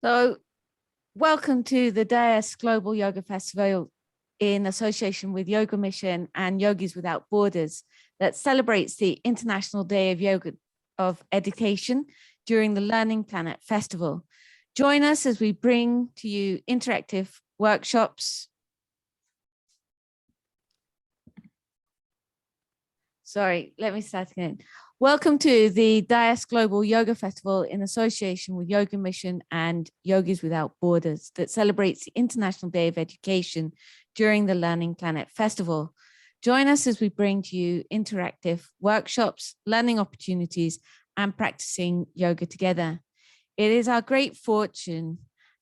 So, welcome to the Dais Global Yoga Festival in association with Yoga Mission and Yogis Without Borders that celebrates the International Day of Yoga of Education during the Learning Planet Festival. Join us as we bring to you interactive workshops. Sorry, let me start again. Welcome to the Dais Global Yoga Festival in association with Yoga Mission and Yogis Without Borders that celebrates the International Day of Education during the Learning Planet Festival. Join us as we bring to you interactive workshops, learning opportunities, and practicing yoga together. It is our great fortune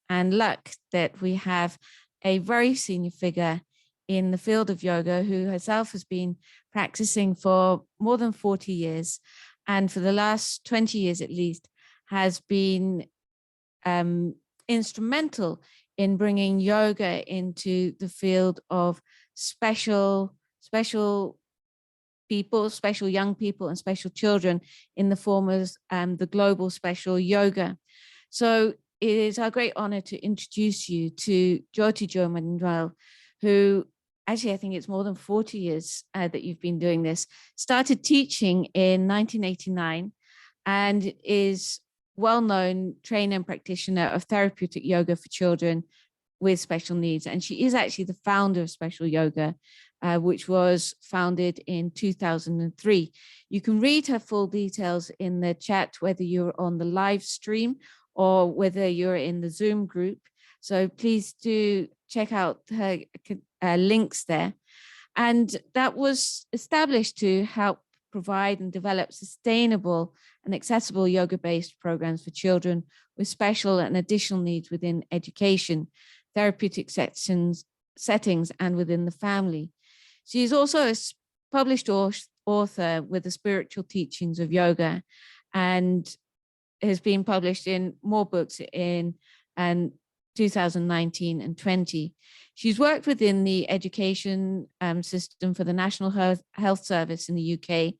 and luck that we have a very senior figure in the field of yoga who herself has been practicing for more than 40 years and for the last 20 years at least has been instrumental in bringing yoga into the field of special people, special young people and special children in the form of the global special yoga. So it is our great honor to introduce you to Jyoti Manuel, who actually, I think it's more than 40 years that you've been doing this, started teaching in 1989 and is well-known trainer and practitioner of therapeutic yoga for children with special needs. And she is actually the founder of Special Yoga, which was founded in 2003. You can read her full details in the chat, whether you're on the live stream or whether you're in the Zoom group. So please do check out her links there. And that was established to help provide and develop sustainable and accessible yoga-based programs for children with special and additional needs within education, therapeutic settings, and within the family. She is also a published author with the spiritual teachings of yoga and has been published in more books in 2019 and 20. She's worked within the education system for the National Health Service in the UK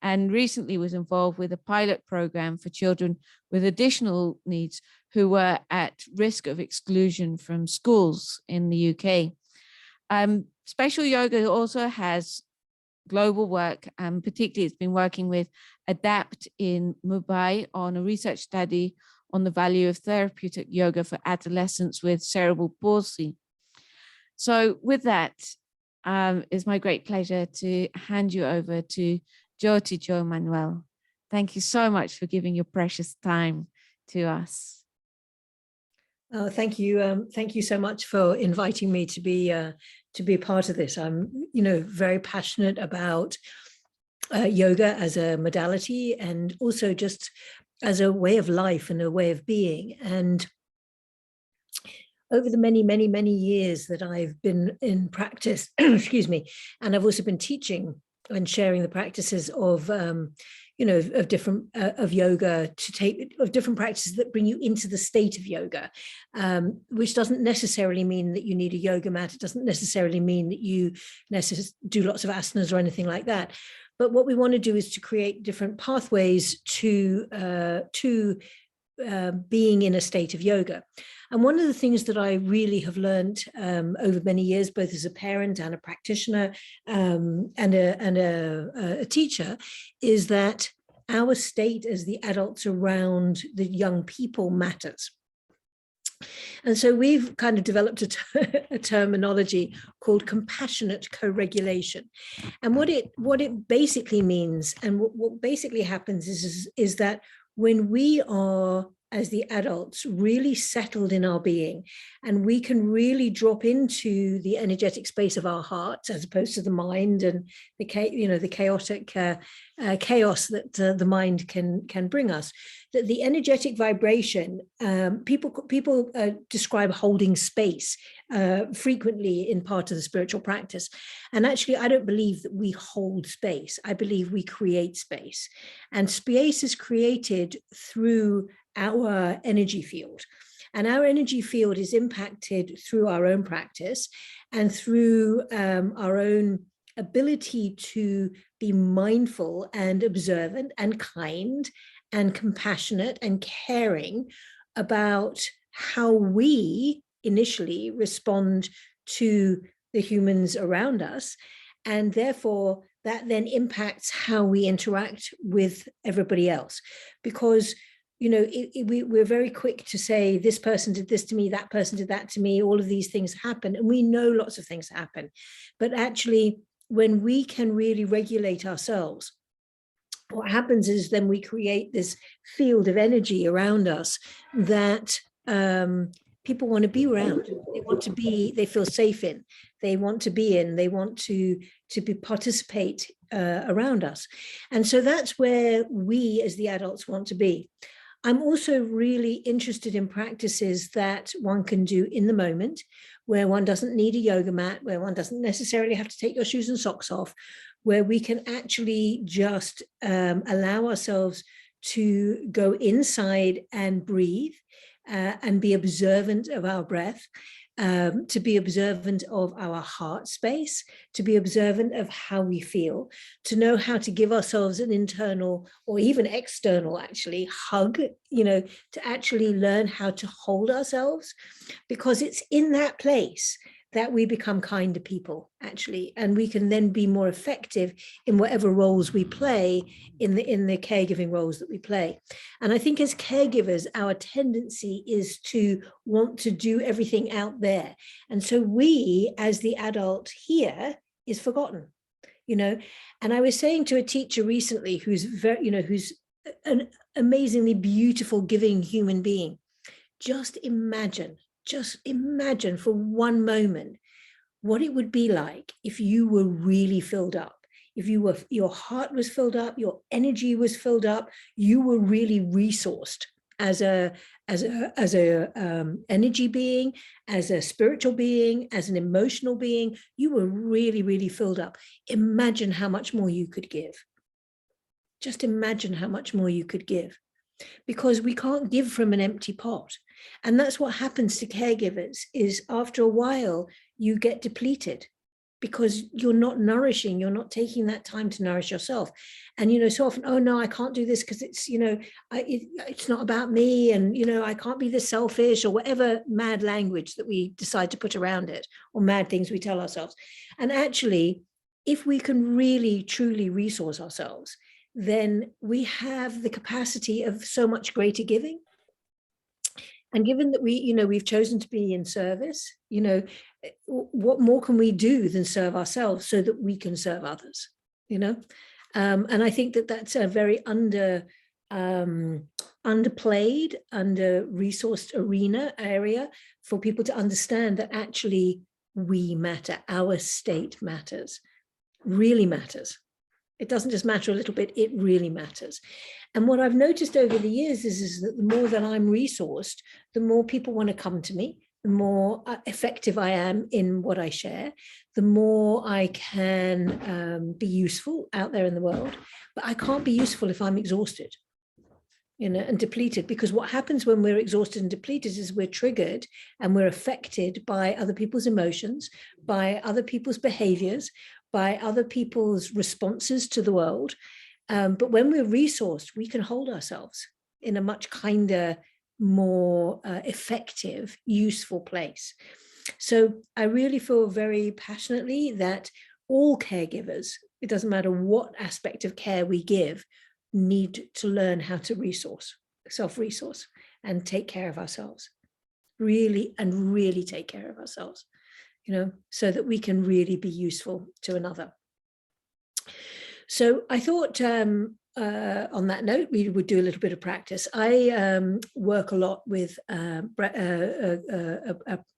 and recently was involved with a pilot program for children with additional needs who were at risk of exclusion from schools in the UK. Special Yoga also has global work, and particularly it's been working with ADAPT in Mumbai on a research study on the value of therapeutic yoga for adolescents with cerebral palsy. So with that, it's my great pleasure to hand you over to Jyoti Manuel. Thank you so much for giving your precious time to us. Thank you. Thank you so much for inviting me to be a part of this. I'm, very passionate about yoga as a modality and also just as a way of life and a way of being. And over the many, many, many years that I've been in practice, excuse me, and I've also been teaching and sharing the practices of, of different, of yoga of different practices that bring you into the state of yoga, which doesn't necessarily mean that you need a yoga mat. It doesn't necessarily mean that you do lots of asanas or anything like that. But what we want to do is to create different pathways to being in a state of yoga. And one of the things that I really have learned over many years, both as a parent and a practitioner and a teacher, is that our state as the adults around the young people matters. And so we've kind of developed a terminology called compassionate co-regulation. And what it basically means, and what basically happens is that when we are, as the adults, really settled in our being, and we can really drop into the energetic space of our hearts as opposed to the mind and the chaotic chaos that the mind can bring us, that the energetic vibration, people describe holding space frequently in part of the spiritual practice. And actually, I don't believe that we hold space. I believe we create space. And space is created through our energy field. And our energy field is impacted through our own practice and through our own ability to be mindful and observant and kind and compassionate and caring about how we initially respond to the humans around us. And therefore, that then impacts how we interact with everybody else. Because, you know, we're very quick to say, this person did this to me, that person did that to me, all of these things happen. And we know lots of things happen. But actually, when we can really regulate ourselves, what happens is then we create this field of energy around us that people want to be around. They want to be, they feel safe in, they want to be in, they want to be participate around us. And so that's where we as the adults want to be. I'm also really interested in practices that one can do in the moment, where one doesn't need a yoga mat, where one doesn't necessarily have to take your shoes and socks off, where we can actually just allow ourselves to go inside and breathe and be observant of our breath, to be observant of our heart space, to be observant of how we feel, to know how to give ourselves an internal or even external actually hug, you know, to actually learn how to hold ourselves, because it's in that place that we become kinder people, actually, and we can then be more effective in whatever roles we play, in the caregiving roles that we play. And I think as caregivers, our tendency is to want to do everything out there. And so we, as the adult here, is forgotten, you know. And I was saying to a teacher recently who's very, you know, who's an amazingly beautiful, giving human being, just imagine for one moment what it would be like if you were really filled up, if your heart was filled up, your energy was filled up, you were really resourced as a energy being, as a spiritual being, as an emotional being. You were really, really filled up. Imagine how much more you could give. Just imagine how much more you could give, because we can't give from an empty pot. And that's what happens to caregivers, is after a while you get depleted because you're not nourishing, you're not taking that time to nourish yourself. And, you know, so often, oh no, I can't do this because it's, you know, it's not about me, and, you know, I can't be this selfish, or whatever mad language that we decide to put around it, or mad things we tell ourselves. And actually, if we can really truly resource ourselves, then we have the capacity of so much greater giving. And given that we, you know, we've chosen to be in service, you know, what more can we do than serve ourselves so that we can serve others, you know? And I think that that's a very underplayed, under-resourced area for people to understand that actually we matter, our state matters, really matters. It doesn't just matter a little bit, it really matters. And what I've noticed over the years is that the more that I'm resourced, the more people want to come to me, the more effective I am in what I share, the more I can be useful out there in the world. But I can't be useful if I'm exhausted, you know, and depleted, because what happens when we're exhausted and depleted is we're triggered and we're affected by other people's emotions, by other people's behaviors, by other people's responses to the world. But when we're resourced, we can hold ourselves in a much kinder, more effective, useful place. So I really feel very passionately that all caregivers, it doesn't matter what aspect of care we give, need to learn how to resource, self-resource, and take care of ourselves, really, and really take care of ourselves, you know, so that we can really be useful to another. So I thought on that note, we would do a little bit of practice. I work a lot with a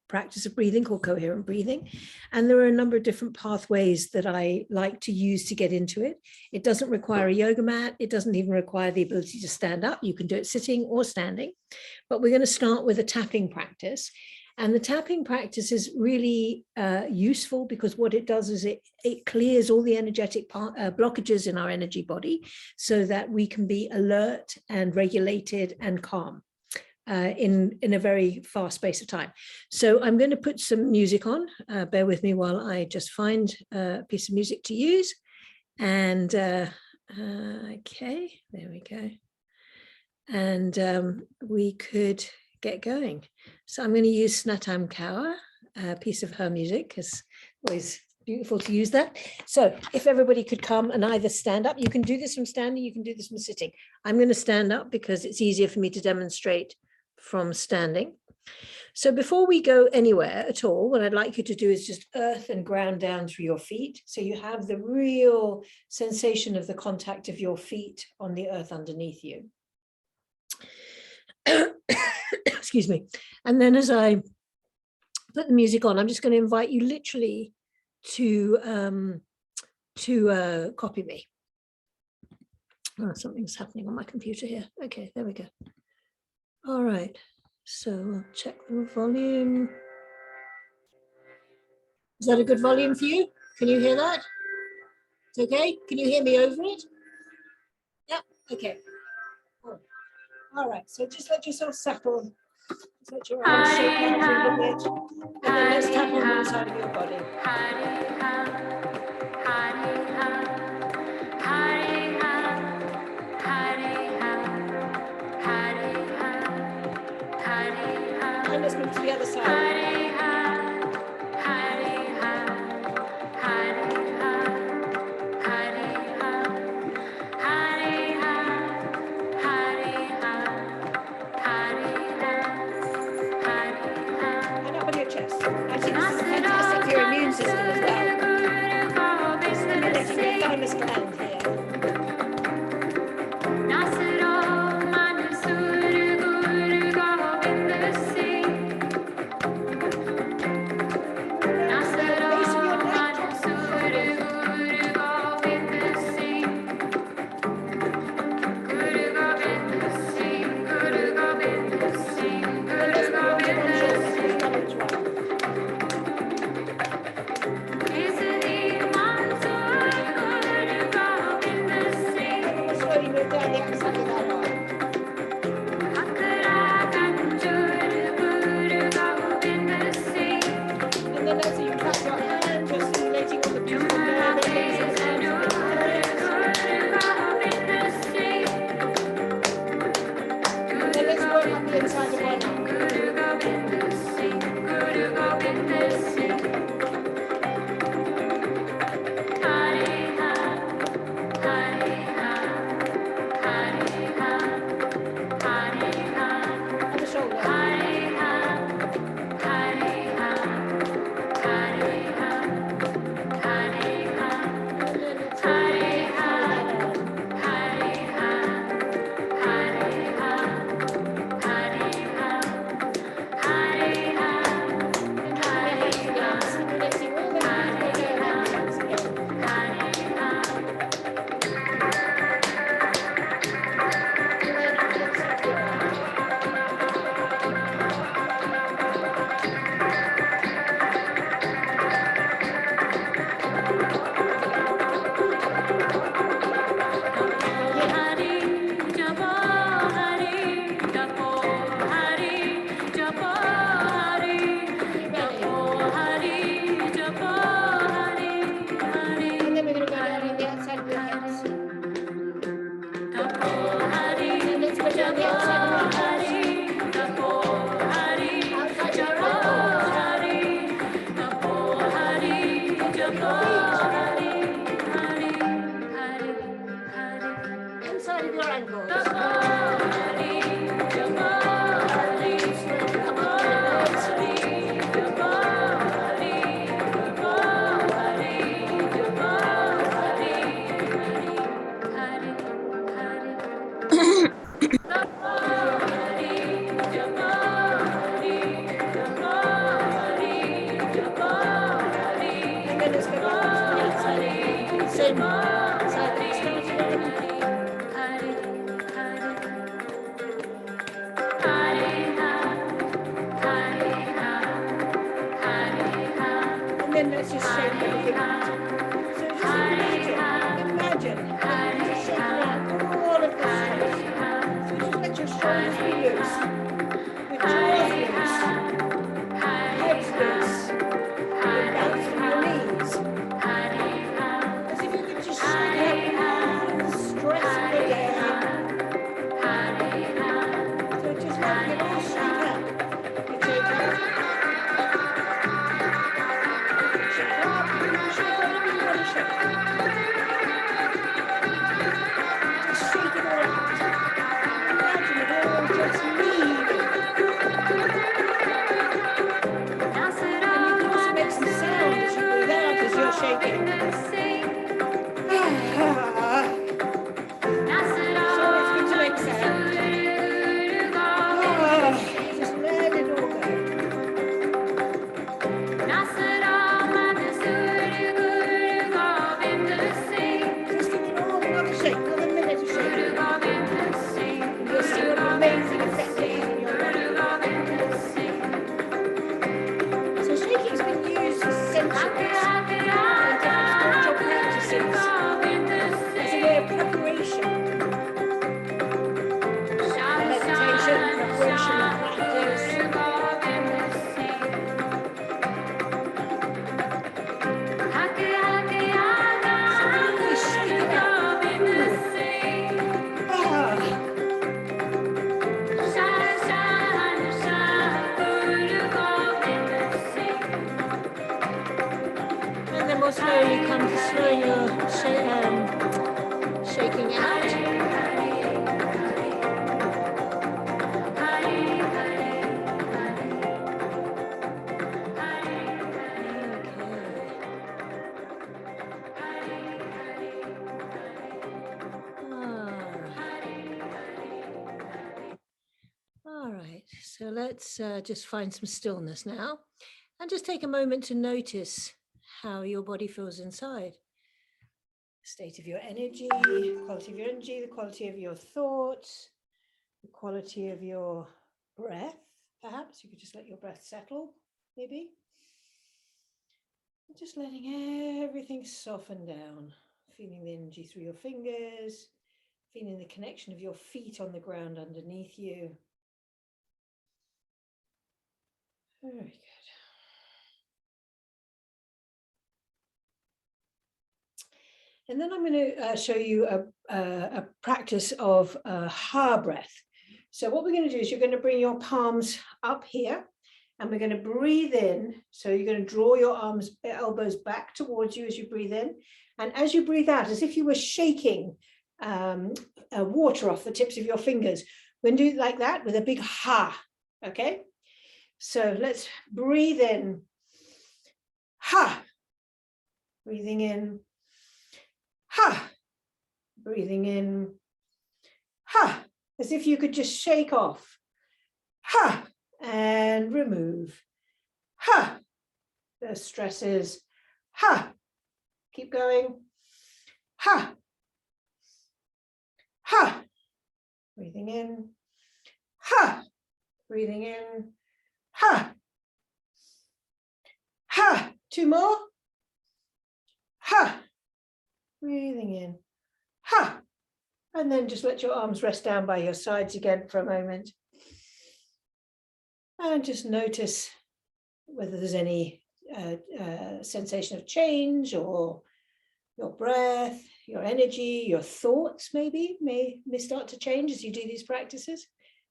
practice of breathing called coherent breathing. And there are a number of different pathways that I like to use to get into it. It doesn't require a yoga mat. It doesn't even require the ability to stand up. You can do it sitting or standing. But we're going to start with a tapping practice. And the tapping practice is really useful because what it does is it clears all the energetic blockages in our energy body so that we can be alert and regulated and calm in a very fast space of time. So I'm going to put some music on. Bear with me while I just find a piece of music to use. And okay, there we go. And we could get going. So I'm going to use Snatam Kaur, a piece of her music, because always beautiful to use that. So if everybody could come and either stand up, you can do this from standing, you can do this from sitting. I'm going to stand up because it's easier for me to demonstrate from standing. So before we go anywhere at all, what I'd like you to do is just earth and ground down through your feet. So you have the real sensation of the contact of your feet on the earth underneath you. Excuse me. And then as I put the music on, I'm just going to invite you literally to copy me. Oh, something's happening on my computer here. Okay, there we go. All right. So I'll check the volume. Is that a good volume for you? Can you hear that? It's okay? Can you hear me over it? Yeah, okay. All right, so just let yourself settle. Just let your arms shake out a little bit. And then let's tap on one side of your body. And let's move to the other side. And up on your chest. Actually, this is fantastic for your immune system as well. Stimulating your thymus gland here. So let's just find some stillness now and just take a moment to notice how your body feels inside. State of your energy, quality of your energy, the quality of your thoughts, the quality of your breath. Perhaps you could just let your breath settle, maybe. Just letting everything soften down, feeling the energy through your fingers, feeling the connection of your feet on the ground underneath you. Very good. And then I'm going to show you a practice of ha breath. So what we're going to do is you're going to bring your palms up here and we're going to breathe in. So you're going to draw your elbows back towards you as you breathe in. And as you breathe out, as if you were shaking water off the tips of your fingers, we're going to do it like that with a big ha. Okay. So let's breathe in. Ha. Breathing in. Ha. Breathing in. Ha. As if you could just shake off. Ha. And remove. Ha. The stresses. Ha. Keep going. Ha. Ha. Breathing in. Ha. Breathing in. Ha. Ha. Two more. Ha. Breathing in. Ha. And then just let your arms rest down by your sides again for a moment. And just notice whether there's any sensation of change, or your breath, your energy, your thoughts maybe may start to change as you do these practices.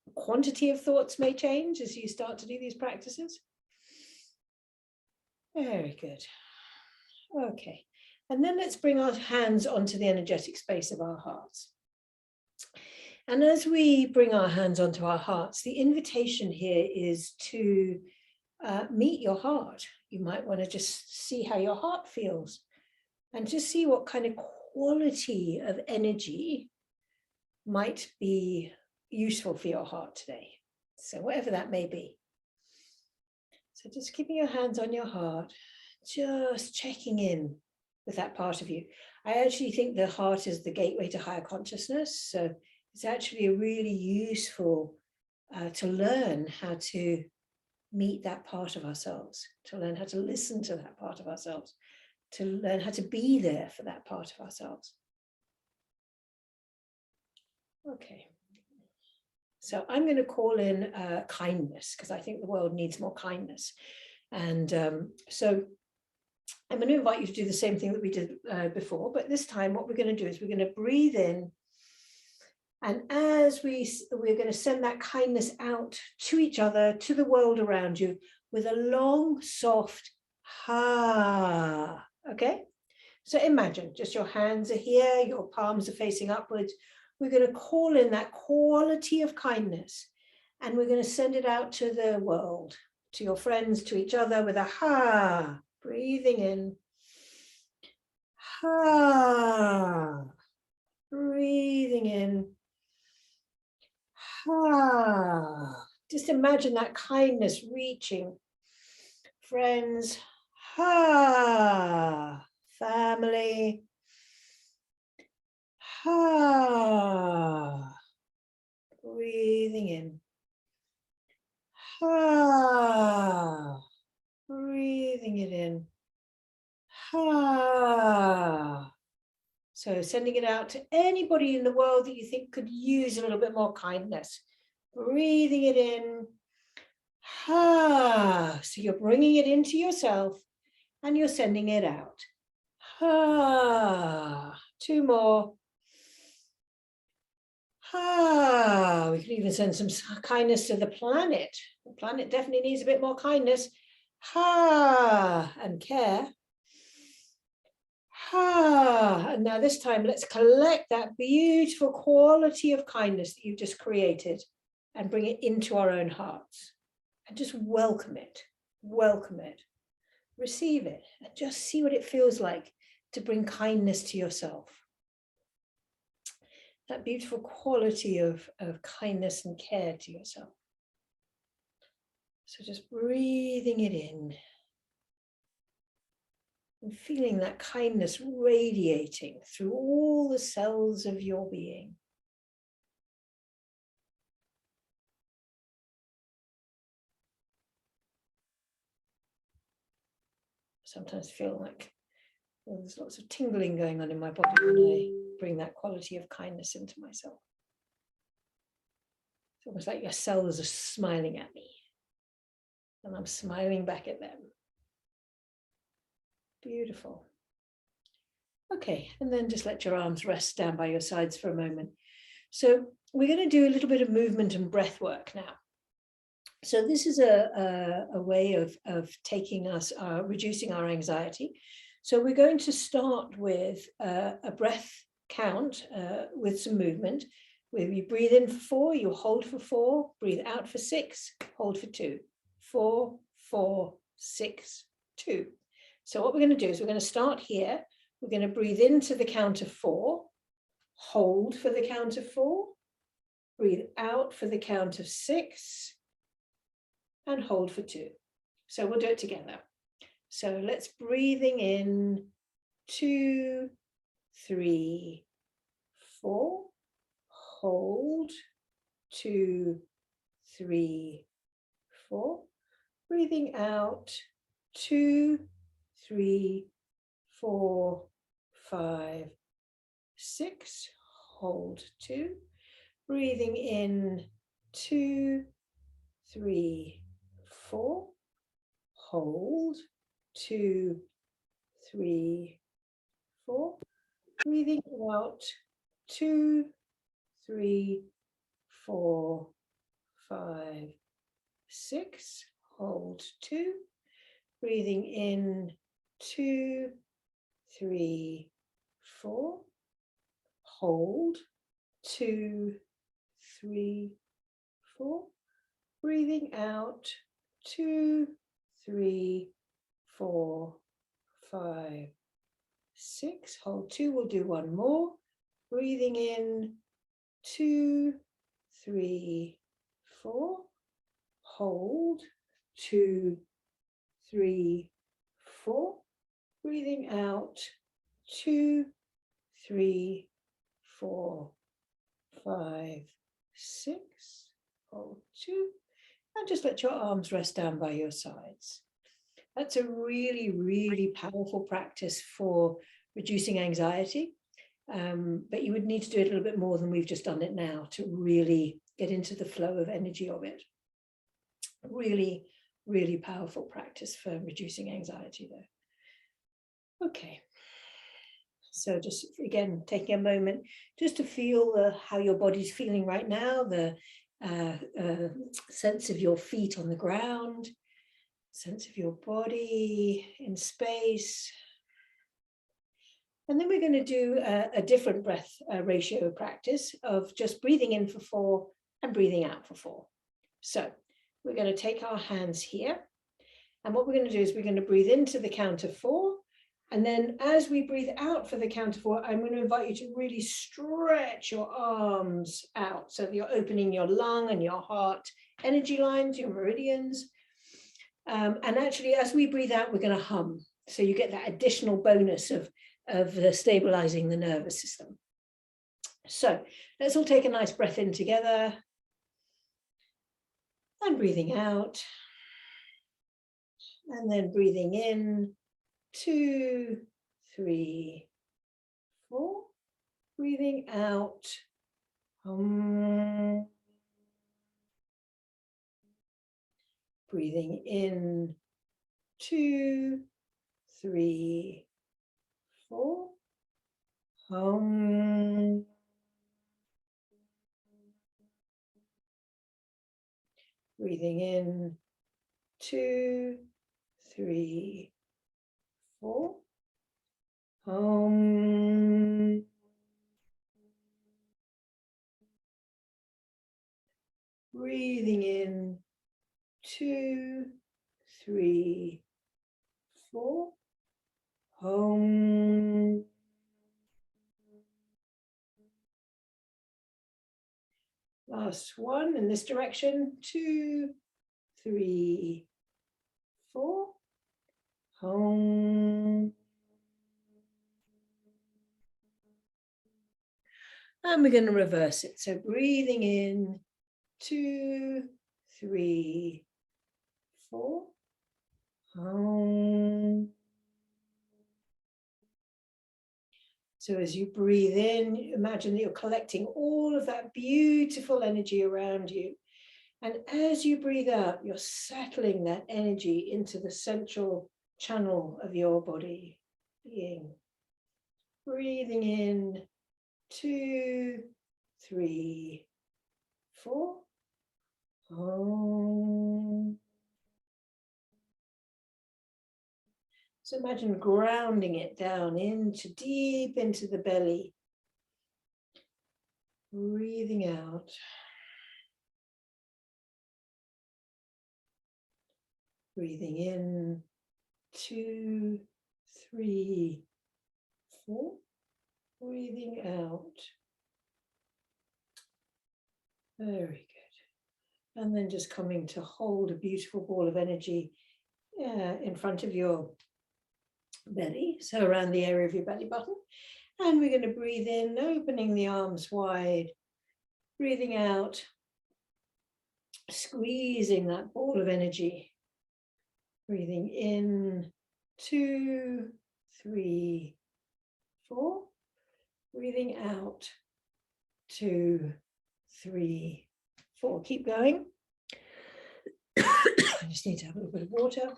The quantity of thoughts may change as you start to do these practices. Very good. Okay. And then let's bring our hands onto the energetic space of our hearts. And as we bring our hands onto our hearts, the invitation here is to meet your heart. You might want to just see how your heart feels and just see what kind of quality of energy might be useful for your heart today. So whatever that may be. So just keeping your hands on your heart, just checking in with that part of you. I actually think the heart is the gateway to higher consciousness. So it's actually really useful to learn how to meet that part of ourselves, to learn how to listen to that part of ourselves, to learn how to be there for that part of ourselves. Okay. So I'm going to call in kindness, because I think the world needs more kindness. And so I'm going to invite you to do the same thing that we did before, but this time what we're going to do is we're going to breathe in. And as we're going to send that kindness out to each other, to the world around you, with a long, soft ha. Okay? So imagine just your hands are here, your palms are facing upwards. We're going to call in that quality of kindness, and we're going to send it out to the world, to your friends, to each other, with a ha. Breathing in. Ha. Breathing in. Ha. Just imagine that kindness reaching friends. Ha. Family. Ha. Breathing in. Ha. Breathing it in. Ha. So sending it out to anybody in the world that you think could use a little bit more kindness. Breathing it in. Ha. So you're bringing it into yourself and you're sending it out. Ha. Two more. Ha. We can even send some kindness to the planet. The planet definitely needs a bit more kindness. Ha. And care. Ha. And now this time let's collect that beautiful quality of kindness that you've just created and bring it into our own hearts, and just welcome it, receive it, and just see what it feels like to bring kindness to yourself. That beautiful quality of kindness and care to yourself. So just breathing it in and feeling that kindness radiating through all the cells of your being. Sometimes feel like there's lots of tingling going on in my body when I bring that quality of kindness into myself. It's almost like your cells are smiling at me and I'm smiling back at them. Beautiful. Okay, and then just let your arms rest down by your sides for a moment. So we're going to do a little bit of movement and breath work now. So this is a way of taking us, reducing our anxiety. So we're going to start with a breath count with some movement. Where you breathe in for 4, you hold for 4, breathe out for 6, hold for 2. 4, 4, 6, 2. So what we're going to do is we're going to start here. We're going to breathe into the count of 4, hold for the count of 4, breathe out for the count of 6, and hold for 2. So we'll do it together. So let's breathing in 2, 3, 4, hold 2, 3, 4, breathing out 2, 3, 4, 5, 6, hold 2, breathing in 2, 3, 4, hold 2, 3, 4, breathing out 2, 3, 4, 5, 6, hold 2, breathing in 2, 3, 4, hold 2, 3, 4, breathing out 2, 3, 4, 5, 6, hold 2, we'll do one more, breathing in 2, 3, 4, hold 2, 3, 4, breathing out 2, 3, 4, 5, 6, hold 2, and just let your arms rest down by your sides. That's a really, really powerful practice for reducing anxiety. But you would need to do it a little bit more than we've just done it now to really get into the flow of energy of it. Really, really powerful practice for reducing anxiety there. Okay. So just again, taking a moment just to feel how your body's feeling right now, the sense of your feet on the ground, sense of your body in space. And then we're going to do a different breath ratio practice of just breathing in for 4 and breathing out for 4. So we're going to take our hands here. And what we're going to do is we're going to breathe into the count of 4. And then as we breathe out for the count of 4, I'm going to invite you to really stretch your arms out so that you're opening your lung and your heart energy lines, your meridians. And actually, as we breathe out, we're going to hum. So you get that additional bonus of stabilizing the nervous system. So let's all take a nice breath in together and breathing out. And then breathing in, 2, 3, 4, breathing out. Breathing in, 2, 3, 4. Breathing in, 2, 3, 4. Breathing in, 2, 3, 4. Last one in this direction, 2, 3, 4. Home. And we're going to reverse it. So breathing in, 2, 3, 4. Home. So as you breathe in, imagine that you're collecting all of that beautiful energy around you. And as you breathe out, you're settling that energy into the central channel of your body. Breathing in, 2, 3, 4. Home. So imagine grounding it down deep into the belly. Breathing out. Breathing in, 2, 3, 4. Breathing out. Very good. And then just coming to hold a beautiful ball of energy in front of your belly, so around the area of your belly button. And we're going to breathe in, opening the arms wide. Breathing out, squeezing that ball of energy. Breathing in, 2, 3, 4. Breathing out, 2, 3, 4. Keep going. I just need to have a little bit of water.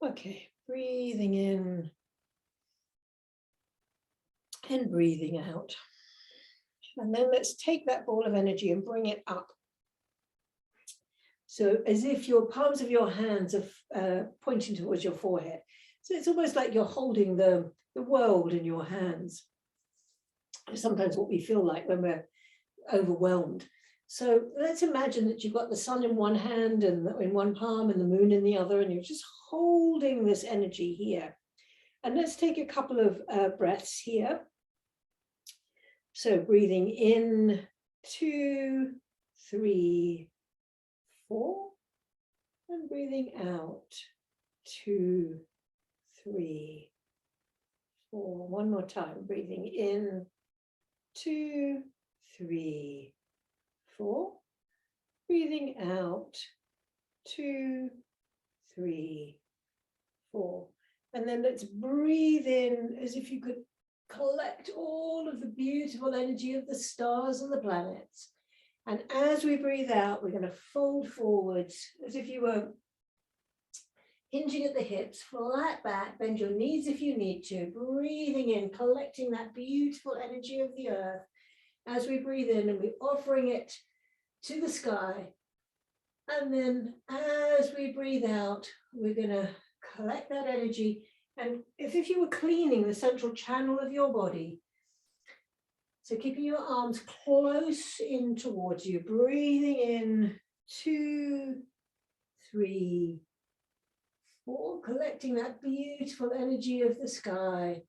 Okay, breathing in and breathing out. And then let's take that ball of energy and bring it up. So as if your palms of your hands are pointing towards your forehead. So it's almost like you're holding the world in your hands. Sometimes what we feel like when we're overwhelmed. So let's imagine that you've got the sun in one hand and in one palm and the moon in the other, and you're just holding this energy here. And let's take a couple of breaths here. So breathing in, 2, 3, 4, and breathing out, 2, 3, 4. One more time, breathing in, 2, 3, 4. Breathing out, 2, 3, 4. And then let's breathe in as if you could collect all of the beautiful energy of the stars and the planets. And as we breathe out, we're going to fold forwards as if you were hinging at the hips, flat back, bend your knees if you need to, breathing in, collecting that beautiful energy of the earth. As we breathe in, and we're offering it to the sky. And then as we breathe out, we're going to collect that energy. And if you were cleaning the central channel of your body, so keeping your arms close in towards you, breathing in, 2, 3, 4, collecting that beautiful energy of the sky.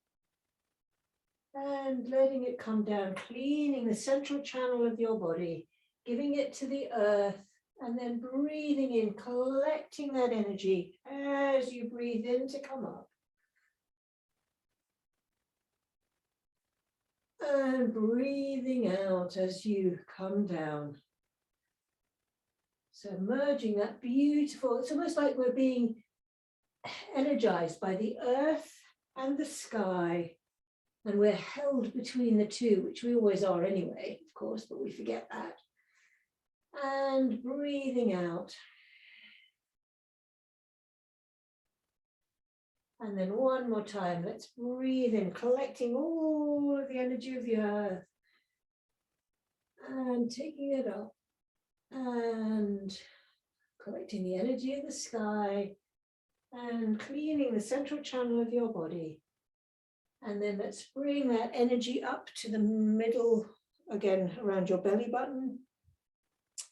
And letting it come down, cleaning the central channel of your body, giving it to the earth, and then breathing in, collecting that energy as you breathe in to come up. And breathing out as you come down. So merging that beautiful, it's almost like we're being energized by the earth and the sky. And we're held between the two, which we always are anyway, of course, but we forget that. And breathing out. And then one more time, let's breathe in, collecting all of the energy of the earth. And taking it up. And collecting the energy of the sky. And cleaning the central channel of your body. And then let's bring that energy up to the middle, again, around your belly button.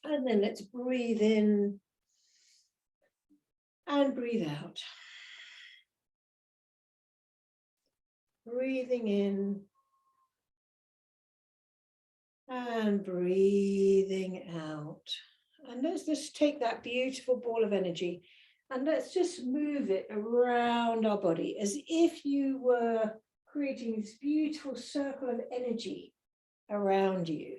And then let's breathe in and breathe out. Breathing in And breathing out. And let's just take that beautiful ball of energy and let's just move it around our body as if you were creating this beautiful circle of energy around you.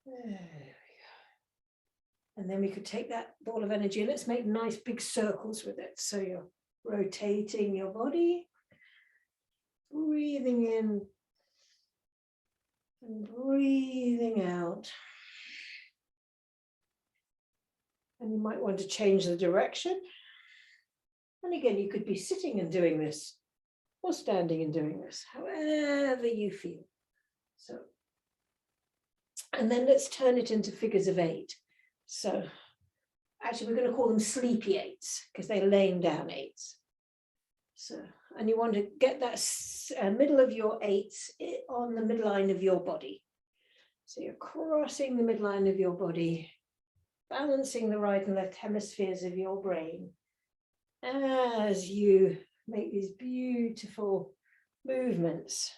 There we go. And then we could take that ball of energy and let's make nice big circles with it. So you're rotating your body, breathing in and breathing out. And you might want to change the direction. And again, you could be sitting and doing this or standing and doing this, however you feel. So, and then let's turn it into figures of 8. So actually, we're going to call them sleepy 8s because they're laying down 8s. So, and you want to get that middle of your 8s on the midline of your body. So you're crossing the midline of your body, balancing the right and left hemispheres of your brain as you make these beautiful movements.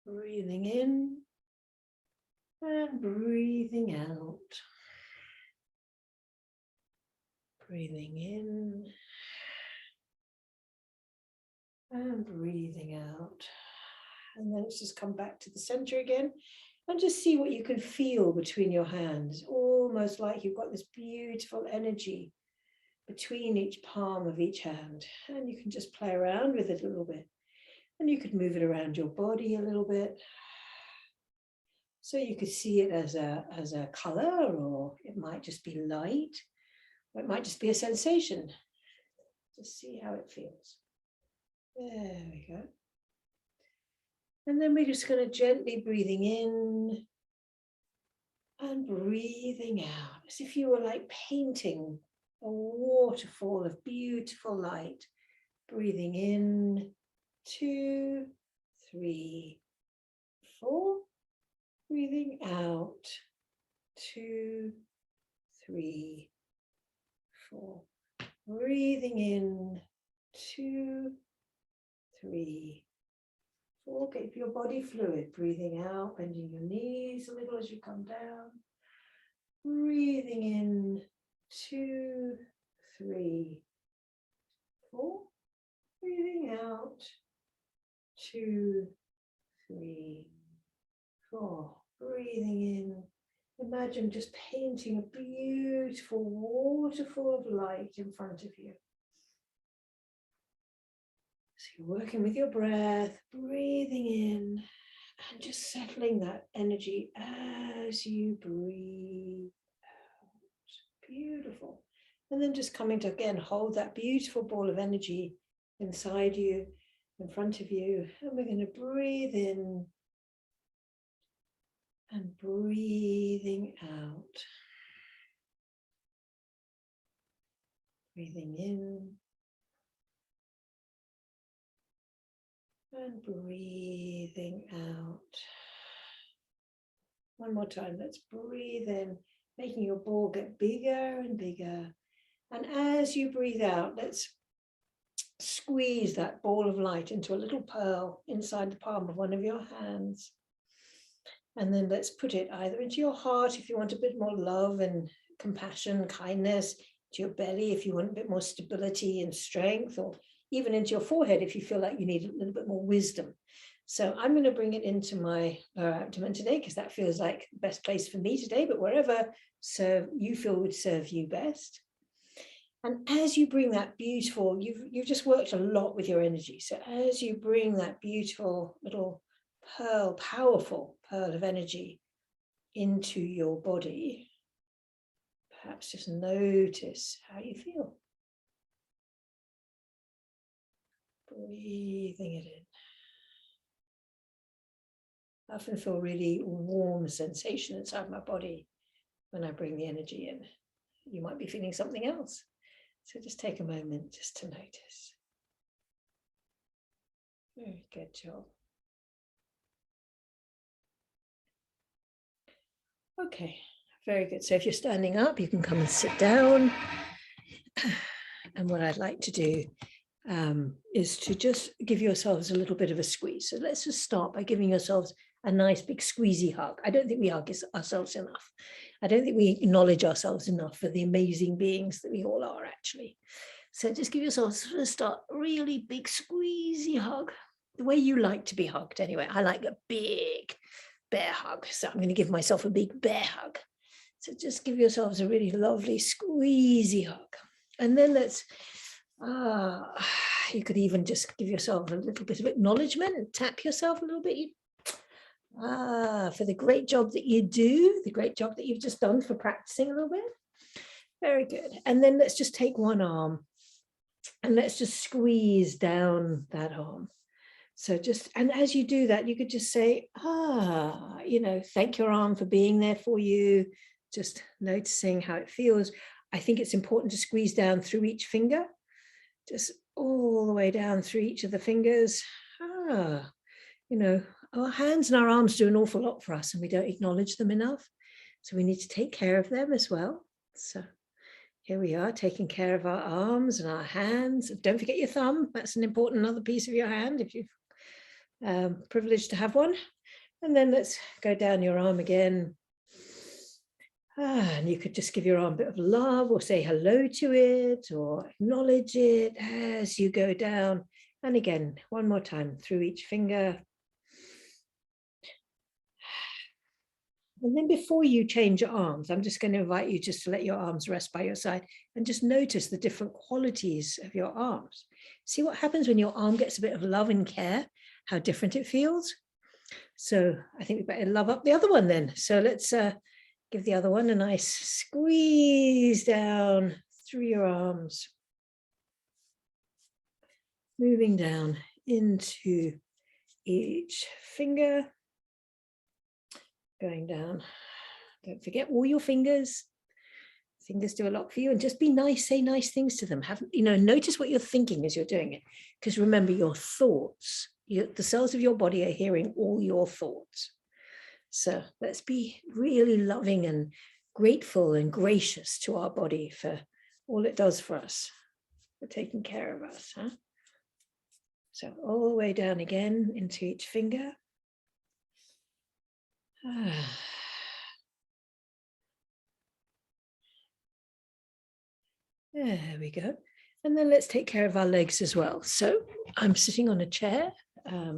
Breathing in and breathing out. Breathing in and breathing out. And then let's just come back to the center again and just see what you can feel between your hands, almost like you've got this beautiful energy between each palm of each hand. And you can just play around with it a little bit. And you could move it around your body a little bit. So you could see it as a color, or it might just be light, or it might just be a sensation. Just see how it feels. There we go. And then we're just going to gently breathing in and breathing out, as if you were like painting a waterfall of beautiful light. Breathing in, 2, 3, 4. Breathing out, 2, 3, 4. Breathing in, 2, 3, 4. Keep your body fluid. Breathing out, bending your knees a little as you come down. Breathing in, 2, 3, 4. Breathing out, 2, 3, 4. Breathing in. Imagine just painting a beautiful waterfall of light in front of you. So you're working with your breath, breathing in and just settling that energy as you breathe out. Beautiful. And then just coming to, again, hold that beautiful ball of energy inside you, in front of you. And we're going to breathe in and breathing out. Breathing in and breathing out. One more time. Let's breathe in, making your ball get bigger and bigger. And as you breathe out, let's squeeze that ball of light into a little pearl inside the palm of one of your hands. And then let's put it either into your heart if you want a bit more love and compassion, kindness, to your belly if you want a bit more stability and strength, or even into your forehead if you feel like you need a little bit more wisdom. So I'm going to bring it into my lower abdomen today because that feels like the best place for me today, but wherever you feel would serve you best. And as you bring that beautiful, you've just worked a lot with your energy. So as you bring that beautiful little pearl, powerful pearl of energy into your body, perhaps just notice how you feel. Breathing it in. I often feel a really warm sensation inside my body when I bring the energy in. You might be feeling something else. So just take a moment just to notice. Very good job. Okay, very good. So if you're standing up, you can come and sit down. And what I'd like to do is to just give yourselves a little bit of a squeeze. So let's just start by giving yourselves a nice big squeezy hug. I don't think we hug ourselves enough. I don't think we acknowledge ourselves enough for the amazing beings that we all are actually. So just give yourselves a really big squeezy hug, the way you like to be hugged anyway. I like a big bear hug. So I'm going to give myself a big bear hug. So just give yourselves a really lovely squeezy hug. And then let's, you could even just give yourself a little bit of acknowledgement and tap yourself a little bit. For the great job that you do, the great job that you've just done for practicing a little bit. Very good. And then let's just take one arm and let's just squeeze down that arm. So just, and as you do that, you could just say, thank your arm for being there for you. Just noticing how it feels. I think it's important to squeeze down through each finger, just all the way down through each of the fingers. Our hands and our arms do an awful lot for us and we don't acknowledge them enough. So we need to take care of them as well. So here we are, taking care of our arms and our hands. Don't forget your thumb. That's an important other piece of your hand if you're privileged to have one. And then let's go down your arm again. And you could just give your arm a bit of love or say hello to it or acknowledge it as you go down. And again, one more time through each finger. And then before you change your arms, I'm just going to invite you just to let your arms rest by your side and just notice the different qualities of your arms. See what happens when your arm gets a bit of love and care, how different it feels. So I think we better love up the other one then. So let's give the other one a nice squeeze down through your arms. Moving down into each finger. Going down. Don't forget all your fingers. Fingers do a lot for you, and just be nice, say nice things to them. Notice what you're thinking as you're doing it. Because remember, your thoughts, the cells of your body are hearing all your thoughts. So let's be really loving and grateful and gracious to our body for all it does for us, for taking care of us. So all the way down again into each finger. There we go. And then let's take care of our legs as well. So I'm sitting on a chair.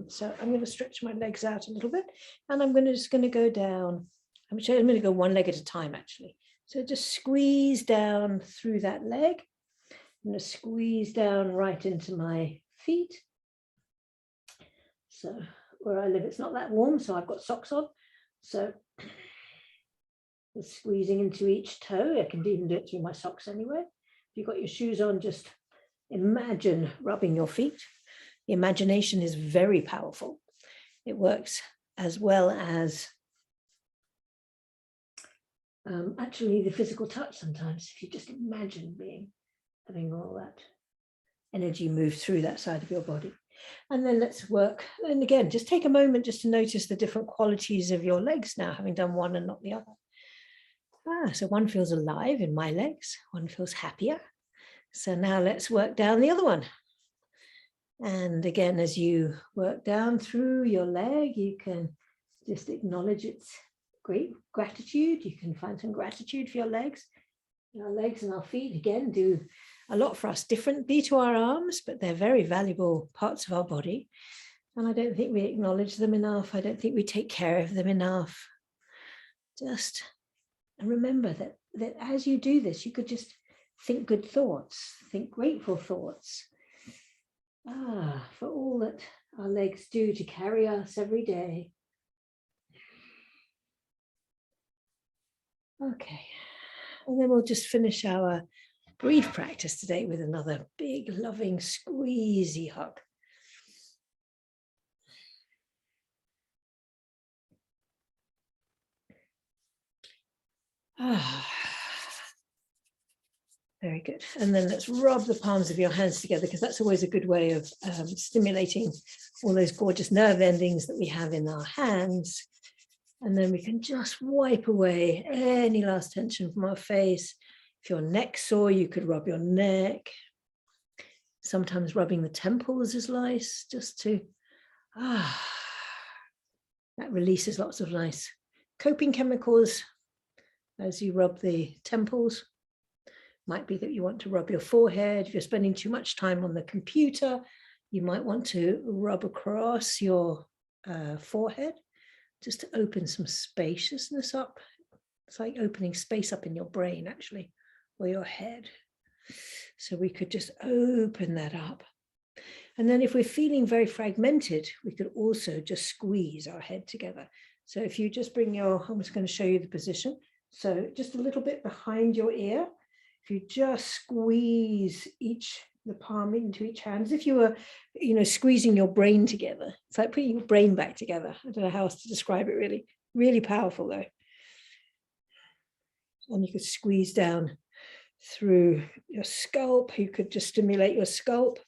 So I'm going to stretch my legs out a little bit and I'm just going to go down. I'm going to go one leg at a time actually. So just squeeze down through that leg. I'm going to squeeze down right into my feet. So where I live, it's not that warm, so I've got socks on. So just squeezing into each toe. I can even do it through my socks anyway. If you've got your shoes on, just imagine rubbing your feet. The imagination is very powerful. It works as well as actually the physical touch sometimes. If you just imagine having all that energy move through that side of your body. And then let's work. And again, just take a moment just to notice the different qualities of your legs now, having done one and not the other. So one feels alive in my legs, one feels happier. So now let's work down the other one. And again, as you work down through your leg, you can just acknowledge its great gratitude. You can find some gratitude for your legs. Our legs and our feet, again, do a lot for us, differently to our arms, but they're very valuable parts of our body. And I don't think we acknowledge them enough. I don't think we take care of them enough. Just remember that as you do this, you could just think good thoughts, think grateful thoughts. For all that our legs do to carry us every day. Okay, and then we'll just finish our brief practice today with another big, loving, squeezy hug. Very good. And then let's rub the palms of your hands together, because that's always a good way of stimulating all those gorgeous nerve endings that we have in our hands. And then we can just wipe away any last tension from our face. If your neck's sore, you could rub your neck. Sometimes rubbing the temples is nice, just to, that releases lots of nice coping chemicals as you rub the temples. Might be that you want to rub your forehead. If you're spending too much time on the computer, you might want to rub across your forehead just to open some spaciousness up. It's like opening space up in your brain, actually, or your head. So we could just open that up. And then if we're feeling very fragmented, we could also just squeeze our head together. So if you just bring your, I'm just going to show you the position. So just a little bit behind your ear. If you just squeeze the palm into each hand, as if you were, squeezing your brain together. It's like putting your brain back together. I don't know how else to describe it, really. Really powerful, though. And you could squeeze down through your scalp. You could just stimulate your scalp.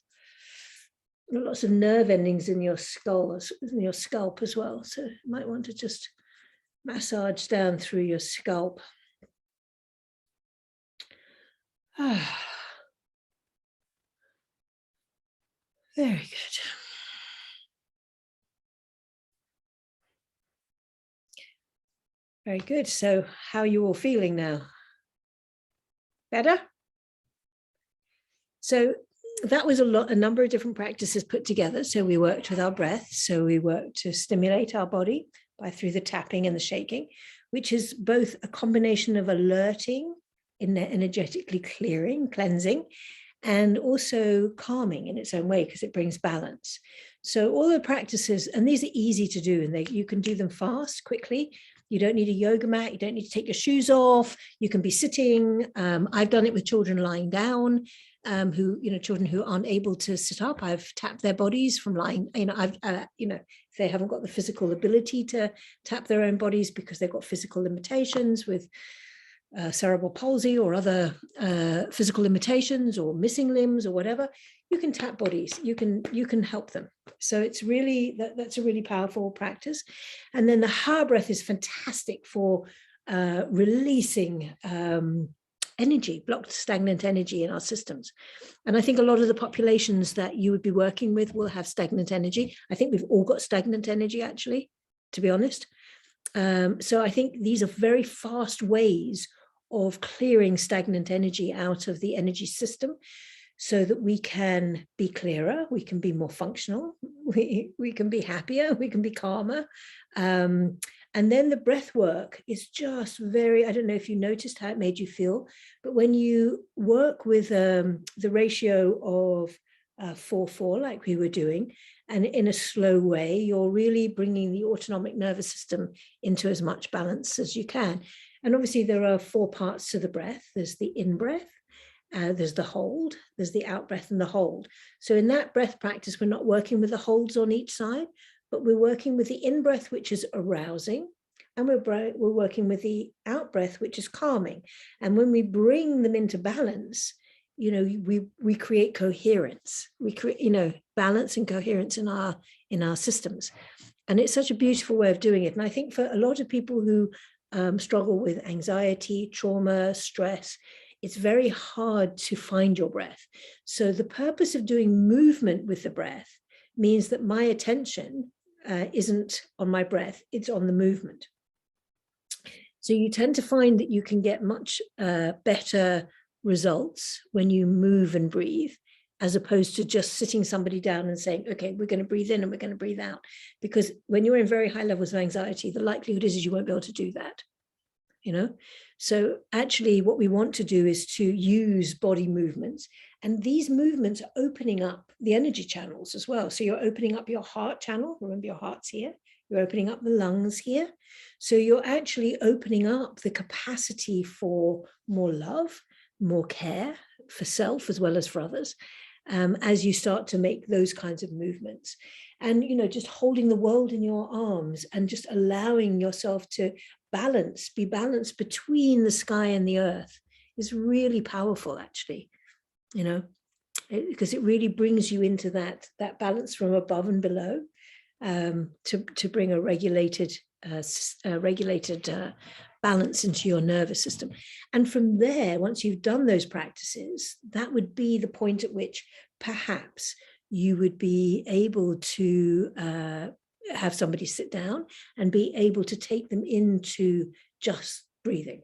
Lots of nerve endings in your skull, in your scalp as well. So you might want to just massage down through your scalp. Very good. Very good. So how are you all feeling now? Better? So that was a number of different practices put together. So we worked with our breath. So we worked to stimulate our body through the tapping and the shaking, which is both a combination of alerting, energetically clearing, cleansing, and also calming in its own way, because it brings balance. So all the practices, and these are easy to do, and you can do them fast, quickly. You don't need a yoga mat. You don't need to take your shoes off. You can be sitting. I've done it with children lying down, children who aren't able to sit up. I've tapped their bodies from lying, if they haven't got the physical ability to tap their own bodies because they've got physical limitations with cerebral palsy or other physical limitations or missing limbs or whatever, you can tap bodies, you can help them. So it's really, that's a really powerful practice. And then the Ha breath is fantastic for releasing energy, blocked stagnant energy in our systems. And I think a lot of the populations that you would be working with will have stagnant energy. I think we've all got stagnant energy, actually, to be honest. So I think these are very fast ways of clearing stagnant energy out of the energy system so that we can be clearer, we can be more functional, we can be happier, we can be calmer. And then the breath work is just very, I don't know if you noticed how it made you feel, but when you work with the ratio of 4-4, like we were doing, and in a slow way, you're really bringing the autonomic nervous system into as much balance as you can. And obviously there are 4 parts to the breath. There's the in-breath, there's the hold, there's the out-breath and the hold. So in that breath practice, we're not working with the holds on each side, but we're working with the in-breath, which is arousing, and we're working with the out-breath, which is calming. And when we bring them into balance, we create coherence, we create, balance and coherence in our systems. And it's such a beautiful way of doing it. And I think for a lot of people who struggle with anxiety, trauma, stress, it's very hard to find your breath. So the purpose of doing movement with the breath means that my attention isn't on my breath, it's on the movement. So you tend to find that you can get much better results when you move and breathe, as opposed to just sitting somebody down and saying, okay, we're going to breathe in and we're going to breathe out. Because when you're in very high levels of anxiety, the likelihood is you won't be able to do that. So actually what we want to do is to use body movements, and these movements are opening up the energy channels as well. So you're opening up your heart channel. Remember, your heart's here. You're opening up the lungs here. So you're actually opening up the capacity for more love, more care for self as well as for others, as you start to make those kinds of movements. And, just holding the world in your arms and just allowing yourself to be balanced between the sky and the earth is really powerful, actually, because it really brings you into that balance from above and below, to bring a regulated balance into your nervous system. And from there, once you've done those practices, that would be the point at which perhaps you would be able to have somebody sit down and be able to take them into just breathing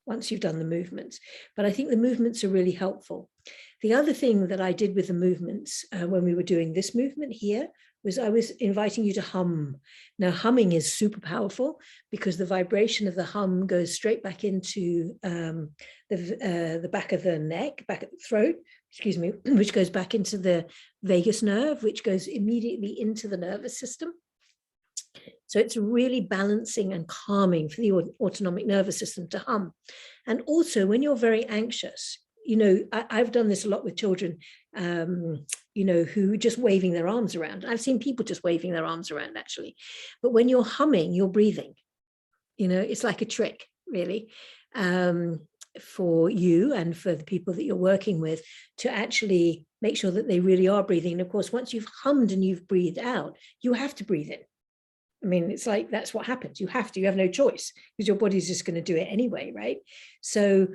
once you've done the movements. But I think the movements are really helpful. The other thing that I did with the movements when we were doing this movement here was I was inviting you to hum. Now, humming is super powerful because the vibration of the hum goes straight back into the back of the neck, back at the throat, excuse me, which goes back into the vagus nerve, which goes immediately into the nervous system. So it's really balancing and calming for the autonomic nervous system to hum. And also when you're very anxious, you know, I've done this a lot with children, you know, who just waving their arms around. I've seen people just waving their arms around actually. But when you're humming, you're breathing. You know, it's like a trick really for you and for the people that you're working with to actually make sure that they really are breathing. And of course, once you've hummed and you've breathed out, you have to breathe in. I mean, it's like, that's what happens. You have no choice because your body's just going to do it anyway, right? So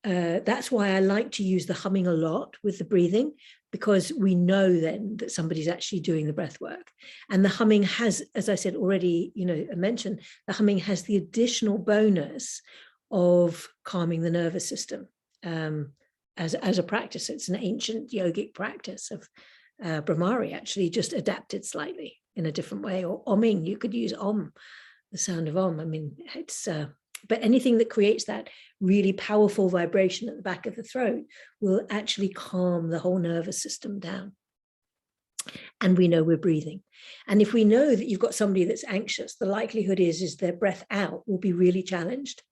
that's why I like to use the humming a lot with the breathing, because we know then that somebody's actually doing the breath work. And the humming has, as I said already, you know, I mentioned, the humming has the additional bonus of calming the nervous system as a practice. It's an ancient yogic practice of Brahmari, actually just adapted slightly in a different way. Or omming, you could use om, the sound of om. I mean, it's but anything that creates that really powerful vibration at the back of the throat will actually calm the whole nervous system down. And we know we're breathing. And if we know that you've got somebody that's anxious, the likelihood is their breath out will be really challenged,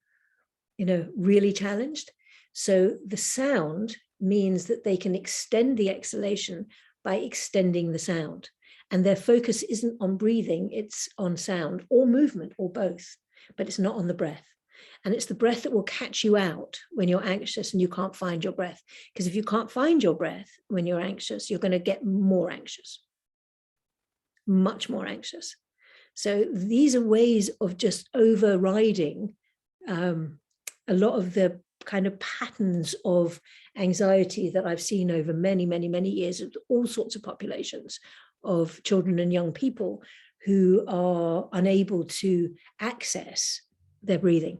you know, really challenged. So the sound means that they can extend the exhalation by extending the sound. And their focus isn't on breathing, it's on sound or movement or both, but it's not on the breath. And it's the breath that will catch you out when you're anxious and you can't find your breath. Because if you can't find your breath when you're anxious, you're going to get more anxious, much more anxious. So these are ways of just overriding a lot of the kind of patterns of anxiety that I've seen over many, many, many years of all sorts of populations of children and young people who are unable to access their breathing,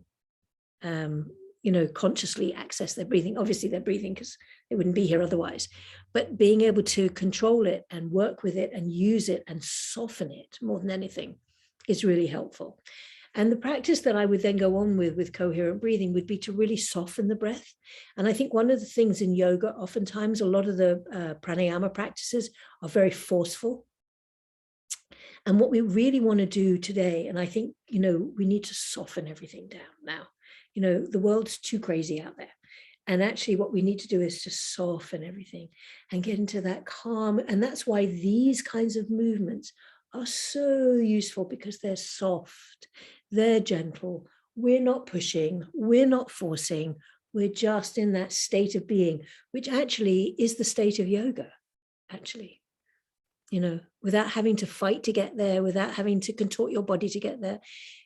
you know, consciously access their breathing. Obviously they're breathing because they wouldn't be here otherwise, but being able to control it and work with it and use it and soften it more than anything is really helpful. And the practice that I would then go on with coherent breathing would be to really soften the breath. And I think one of the things in yoga, oftentimes a lot of the pranayama practices are very forceful. And what we really want to do today, and I think, you know, we need to soften everything down now. You know, the world's too crazy out there. And actually what we need to do is to soften everything and get into that calm. And that's why these kinds of movements are so useful, because they're soft, they're gentle. We're not pushing, we're not forcing, we're just in that state of being, which actually is the state of yoga, actually. You know, without having to fight to get there, without having to contort your body to get there,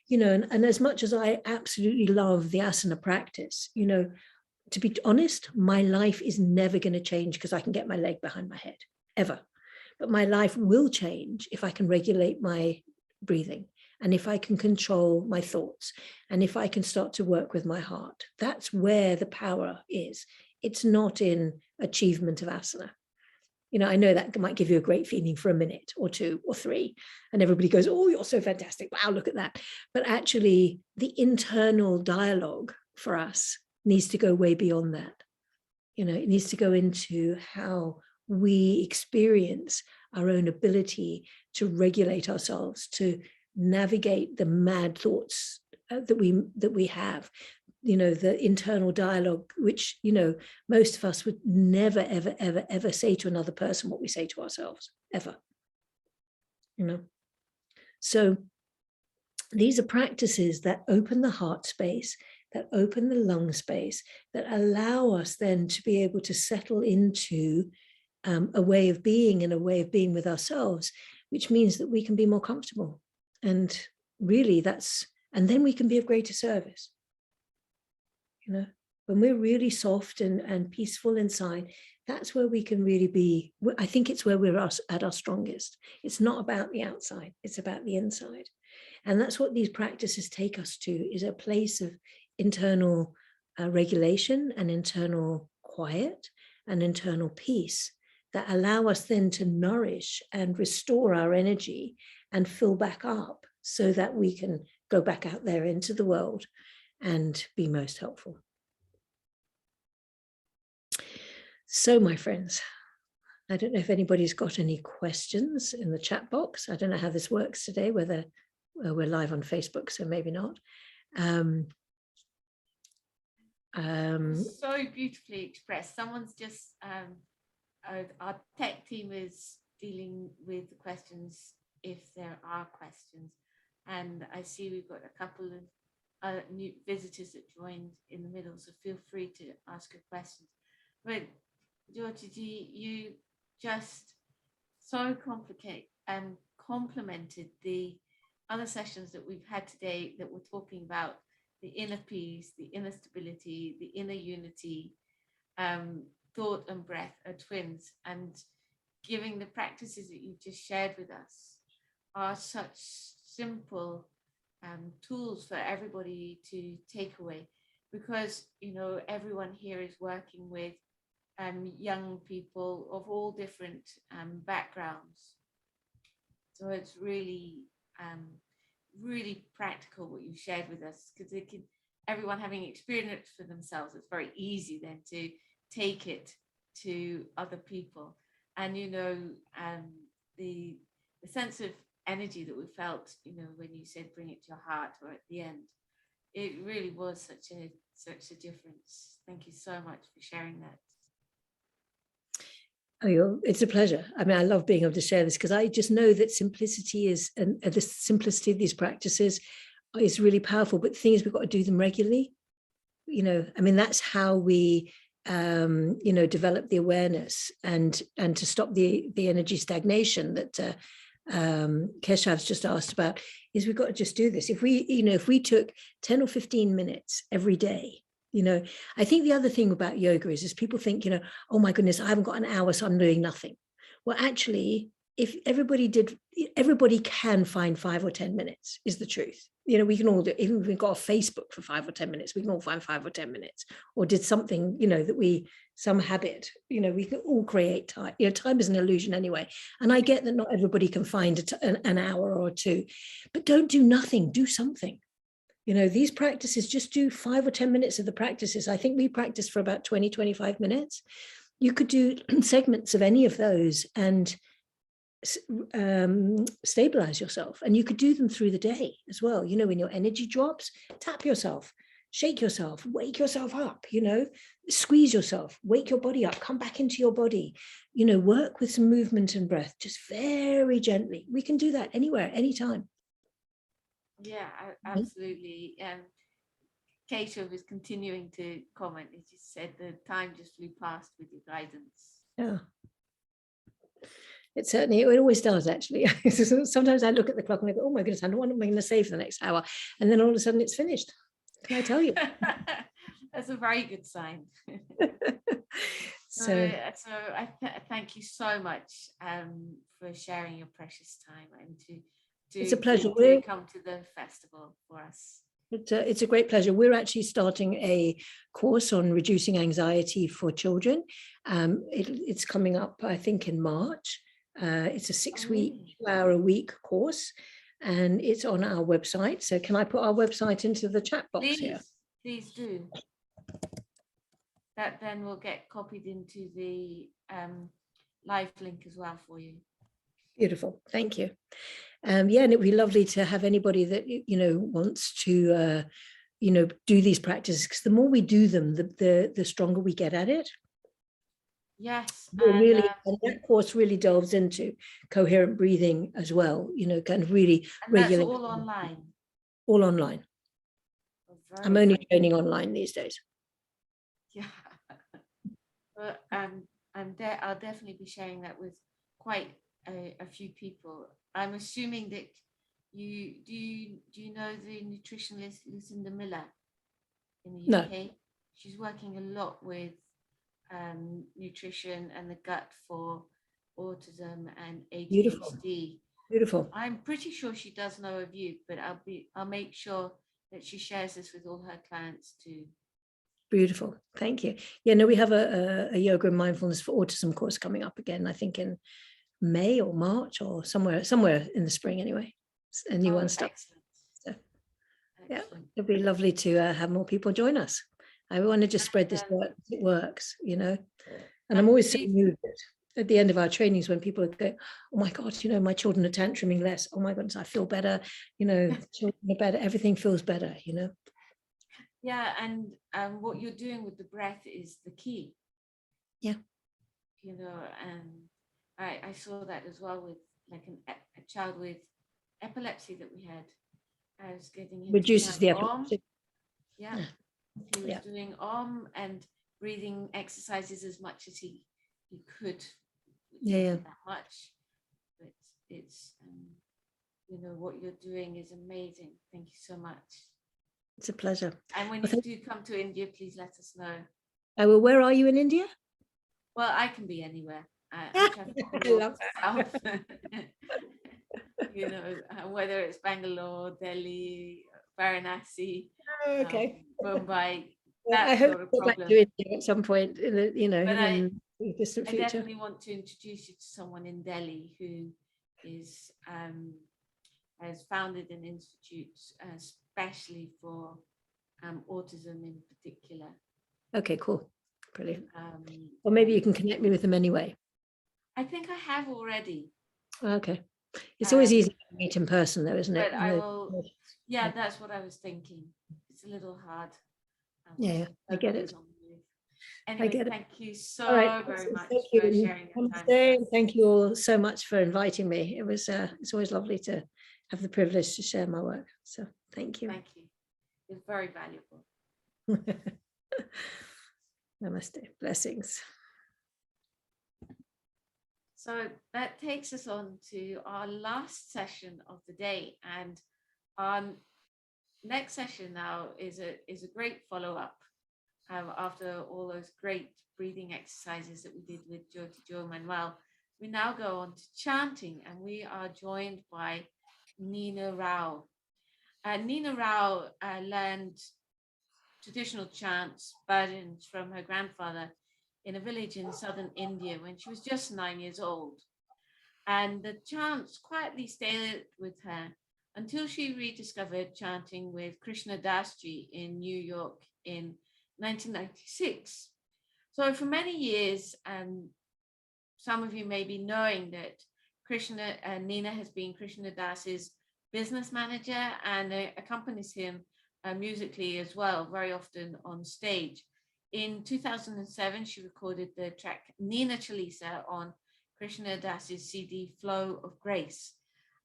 you know, and as much as I absolutely love the asana practice, you know, to be honest, my life is never going to change because I can get my leg behind my head, ever. But my life will change if I can regulate my breathing and if I can control my thoughts and if I can start to work with my heart. That's where the power is. It's not in achievement of asana. You know, I know that might give you a great feeling for a minute or two or three, and everybody goes, oh, you're so fantastic. Wow, look at that. But actually, the internal dialogue for us needs to go way beyond that. You know, it needs to go into how we experience our own ability to regulate ourselves, to navigate the mad thoughts that we have. You know, the internal dialogue, which, you know, most of us would never, ever, ever, ever say to another person what we say to ourselves, ever, you know. So these are practices that open the heart space, that open the lung space, that allow us then to be able to settle into a way of being and a way of being with ourselves, which means that we can be more comfortable. And really and then we can be of greater service. You know, when we're really soft and peaceful inside, that's where we can really be. I think it's where we're at our strongest. It's not about the outside, it's about the inside. And that's what these practices take us to, is a place of internal regulation and internal quiet and internal peace that allow us then to nourish and restore our energy and fill back up so that we can go back out there into the world and be most helpful. So, my friends, I don't know if anybody's got any questions in the chat box. I don't know how this works today, whether we're live on Facebook, so maybe not. So beautifully expressed. Someone's just, our tech team is dealing with the questions, if there are questions. And I see we've got a couple of new visitors that joined in the middle, so feel free to ask your questions. But Jyoti, you just so complemented the other sessions that we've had today that we're talking about the inner peace, the inner stability, the inner unity. Thought and breath are twins, and giving the practices that you've just shared with us are such simple tools for everybody to take away, because everyone here is working with young people of all different backgrounds. So it's really really practical what you've shared with us, because everyone having experience for themselves, it's very easy then to take it to other people. And the sense of energy that we felt when you said bring it to your heart, or at the end, it really was such a difference. Thank you so much for sharing that. Oh, it's a pleasure. I mean, I love being able to share this, because I just know that simplicity is, and the simplicity of these practices is really powerful. But the thing is, we've got to do them regularly. I mean, that's how we develop the awareness and to stop the energy stagnation that Keshav's just asked about. Is we've got to just do this. If we took 10 or 15 minutes every day, I think the other thing about yoga is people think, oh my goodness, I haven't got an hour, so I'm doing nothing. Well, actually, if everybody can find 5 or 10 minutes, is the truth. We can all do, even if we've got a Facebook for 5 or 10 minutes, we can all find 5 or 10 minutes, or did something, that some habit, we can all create time. Time is an illusion anyway. And I get that not everybody can find an hour or two, but don't do nothing, do something. These practices, just do 5 or 10 minutes of the practices. I think we practice for about 20, 25 minutes. You could do segments of any of those and stabilize yourself. And you could do them through the day as well. When your energy drops, tap yourself, shake yourself, wake yourself up, squeeze yourself, wake your body up, come back into your body, work with some movement and breath, just very gently. We can do that anywhere, anytime. Yeah, absolutely. Keshav is continuing to comment. He just said the time just flew past with your guidance. Yeah. It always does, actually. Sometimes I look at the clock and I go, oh my goodness, I don't know what I'm going to say for the next hour. And then all of a sudden it's finished. Can I tell you? That's a very good sign. So I thank you so much for sharing your precious time and it's a pleasure to come to the festival for us. It's a great pleasure. We're actually starting a course on reducing anxiety for children. It's coming up, I think, in March. It's a 6-week, 2-hour-a-week course, and it's on our website. So can I put our website into the chat box here? Please do. That then will get copied into the live link as well for you. Beautiful. Thank you. And it would be lovely to have anybody that wants to do these practices, because the more we do them, the stronger we get at it. Yes. And that course really delves into coherent breathing as well, kind of really regulate. That's all online. All online. I'm only training online these days. Yeah. But I'll definitely be sharing that with quite a few people. I'm assuming that do you know the nutritionist Lucinda Miller in the UK? she's working a lot with nutrition and the gut for autism and Beautiful. ADHD. Beautiful. I'm pretty sure she does know of you, but I'll make sure that she shares this with all her clients too. Beautiful. Thank you. Yeah, no, we have a yoga and mindfulness for autism course coming up again, I think in May or March or somewhere in the spring anyway. It's a new one stuff. So, yeah, it'd be lovely to have more people join us. I want to just spread this work. It works, you know. And I'm always so moved at the end of our trainings when people go, oh my God, you know, my children are tantruming less. Oh my goodness, I feel better. You know, children are better. Everything feels better, you know. Yeah, and what you're doing with the breath is the key. Yeah. You know, and I saw that as well with like a child with epilepsy that we had. I was getting him reduces the epilepsy. Yeah. He was doing and breathing exercises as much as he could. Yeah. That much, but it's you know, what you're doing is amazing. Thank you so much. It's a pleasure. And when you do come to India, please let us know. Well, where are you in India? Well, I can be anywhere. I love that. You know, whether it's Bangalore, Delhi, Varanasi, Mumbai. I hope to go back to India at some point in the, you know, in the distant future. I definitely want to introduce you to someone in Delhi who is has founded an institute especially for autism in particular. Okay, cool. Brilliant. Or maybe you can connect me with them anyway. I think I have already. Okay. It's always easy to meet in person though, isn't it? But I will, yeah, that's what I was thinking. It's a little hard. Yeah, I get it. Anyway, I get it. Thank you so very much thank you for sharing your time. Thank you all so much for inviting me. It was it's always lovely to have the privilege to share my work. So thank you. Thank you. It's very valuable. Namaste. Blessings. So that takes us on to our last session of the day, and our next session now is a great follow-up after all those great breathing exercises that we did with Jyoti and Manuel. We now go on to chanting, and we are joined by Nina Rao. Nina Rao learned traditional chants, bhajans from her grandfather in a village in southern India when she was just 9 years old. And the chants quietly stayed with her until she rediscovered chanting with Krishna Dasji in New York in 1996. So for many years, some of you may be knowing that Nina has been Krishna Das's business manager and accompanies him musically as well, very often on stage. In 2007, she recorded the track Nina Chalisa on Krishna Das's CD Flow of Grace.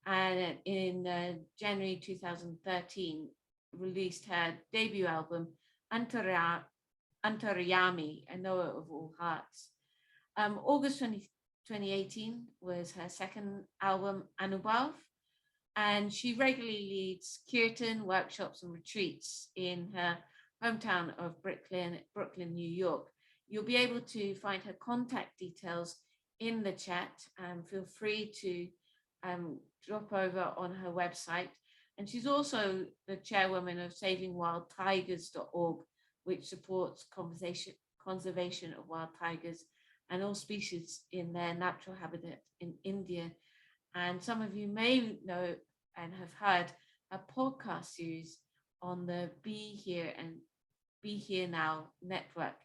And in January 2013, released her debut album, Antaryami, A Knower of All Hearts. August 2018 was her second album, Anubhav, and she regularly leads kirtan workshops and retreats in her hometown of Brooklyn, New York. You'll be able to find her contact details in the chat, and feel free to drop over on her website. And she's also the chairwoman of savingwildtigers.org, which supports conservation of wild tigers and all species in their natural habitat in India. And some of you may know and have heard a podcast series on the Be Here and Be Here Now network.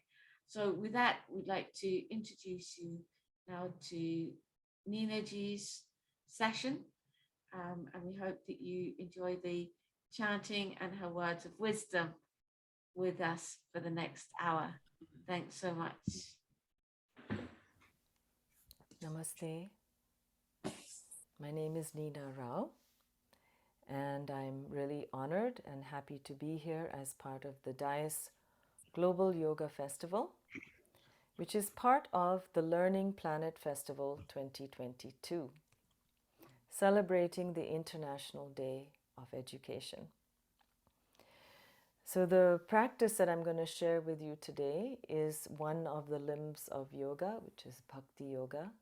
So with that, we'd like to introduce you now to Nina G's session. And we hope that you enjoy the chanting and her words of wisdom with us for the next hour. Thanks so much. Namaste. My name is Nina Rao, and I'm really honored and happy to be here as part of the Dais Global Yoga Festival, which is part of the Learning Planet Festival 2022, celebrating the International Day of Education. So the practice that I'm going to share with you today is one of the limbs of yoga, which is Bhakti Yoga.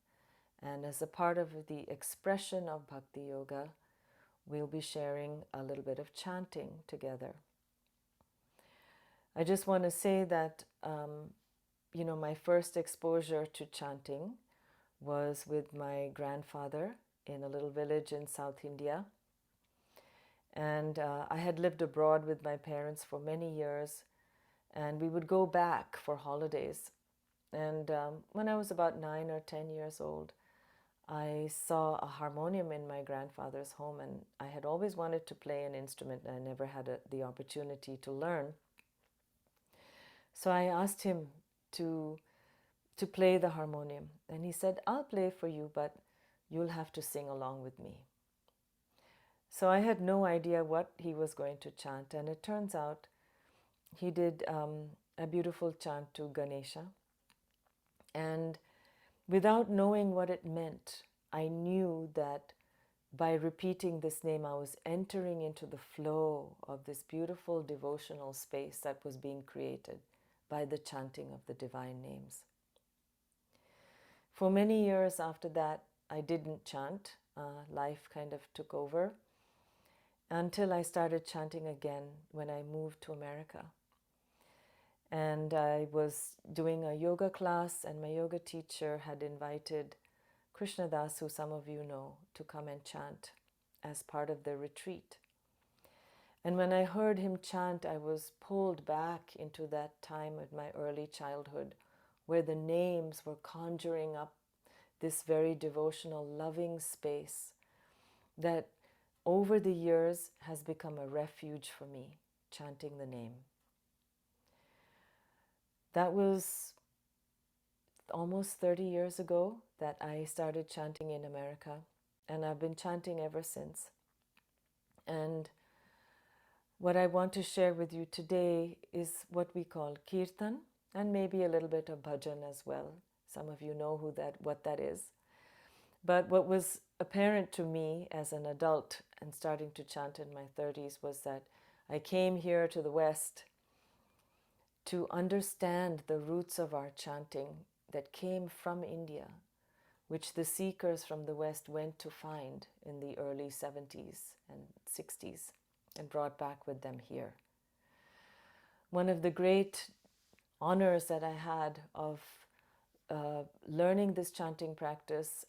And as a part of the expression of Bhakti Yoga, we'll be sharing a little bit of chanting together. I just want to say that, my first exposure to chanting was with my grandfather in a little village in South India. And I had lived abroad with my parents for many years, and we would go back for holidays. And when I was about 9 or 10 years old, I saw a harmonium in my grandfather's home, and I had always wanted to play an instrument, and I never had the opportunity to learn. So I asked him to play the harmonium, and he said, "I'll play for you, but you'll have to sing along with me." So I had no idea what he was going to chant, and it turns out he did a beautiful chant to Ganesha. And without knowing what it meant, I knew that by repeating this name, I was entering into the flow of this beautiful devotional space that was being created by the chanting of the divine names. For many years after that, I didn't chant. Life kind of took over until I started chanting again when I moved to America. And I was doing a yoga class, and my yoga teacher had invited Krishnadas, who some of you know, to come and chant as part of the retreat. And when I heard him chant, I was pulled back into that time of my early childhood, where the names were conjuring up this very devotional, loving space that over the years has become a refuge for me, chanting the name. That was almost 30 years ago that I started chanting in America, and I've been chanting ever since. And what I want to share with you today is what we call kirtan, and maybe a little bit of bhajan as well. Some of you know what that is. But what was apparent to me as an adult and starting to chant in my 30s was that I came here to the West to understand the roots of our chanting that came from India, which the seekers from the West went to find in the early 70s and 60s and brought back with them here. One of the great honors that I had of learning this chanting practice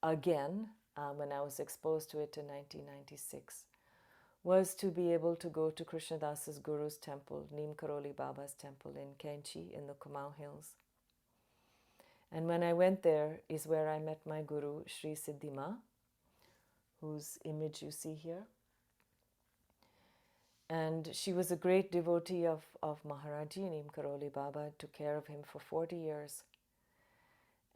again, when I was exposed to it in 1996, was to be able to go to Krishnadas's Guru's temple, Neem Karoli Baba's temple in Kainchi in the Kumaon Hills. And when I went there is where I met my Guru, Sri Siddhima, whose image you see here. And she was a great devotee of Maharaji, Neem Karoli Baba, took care of him for 40 years.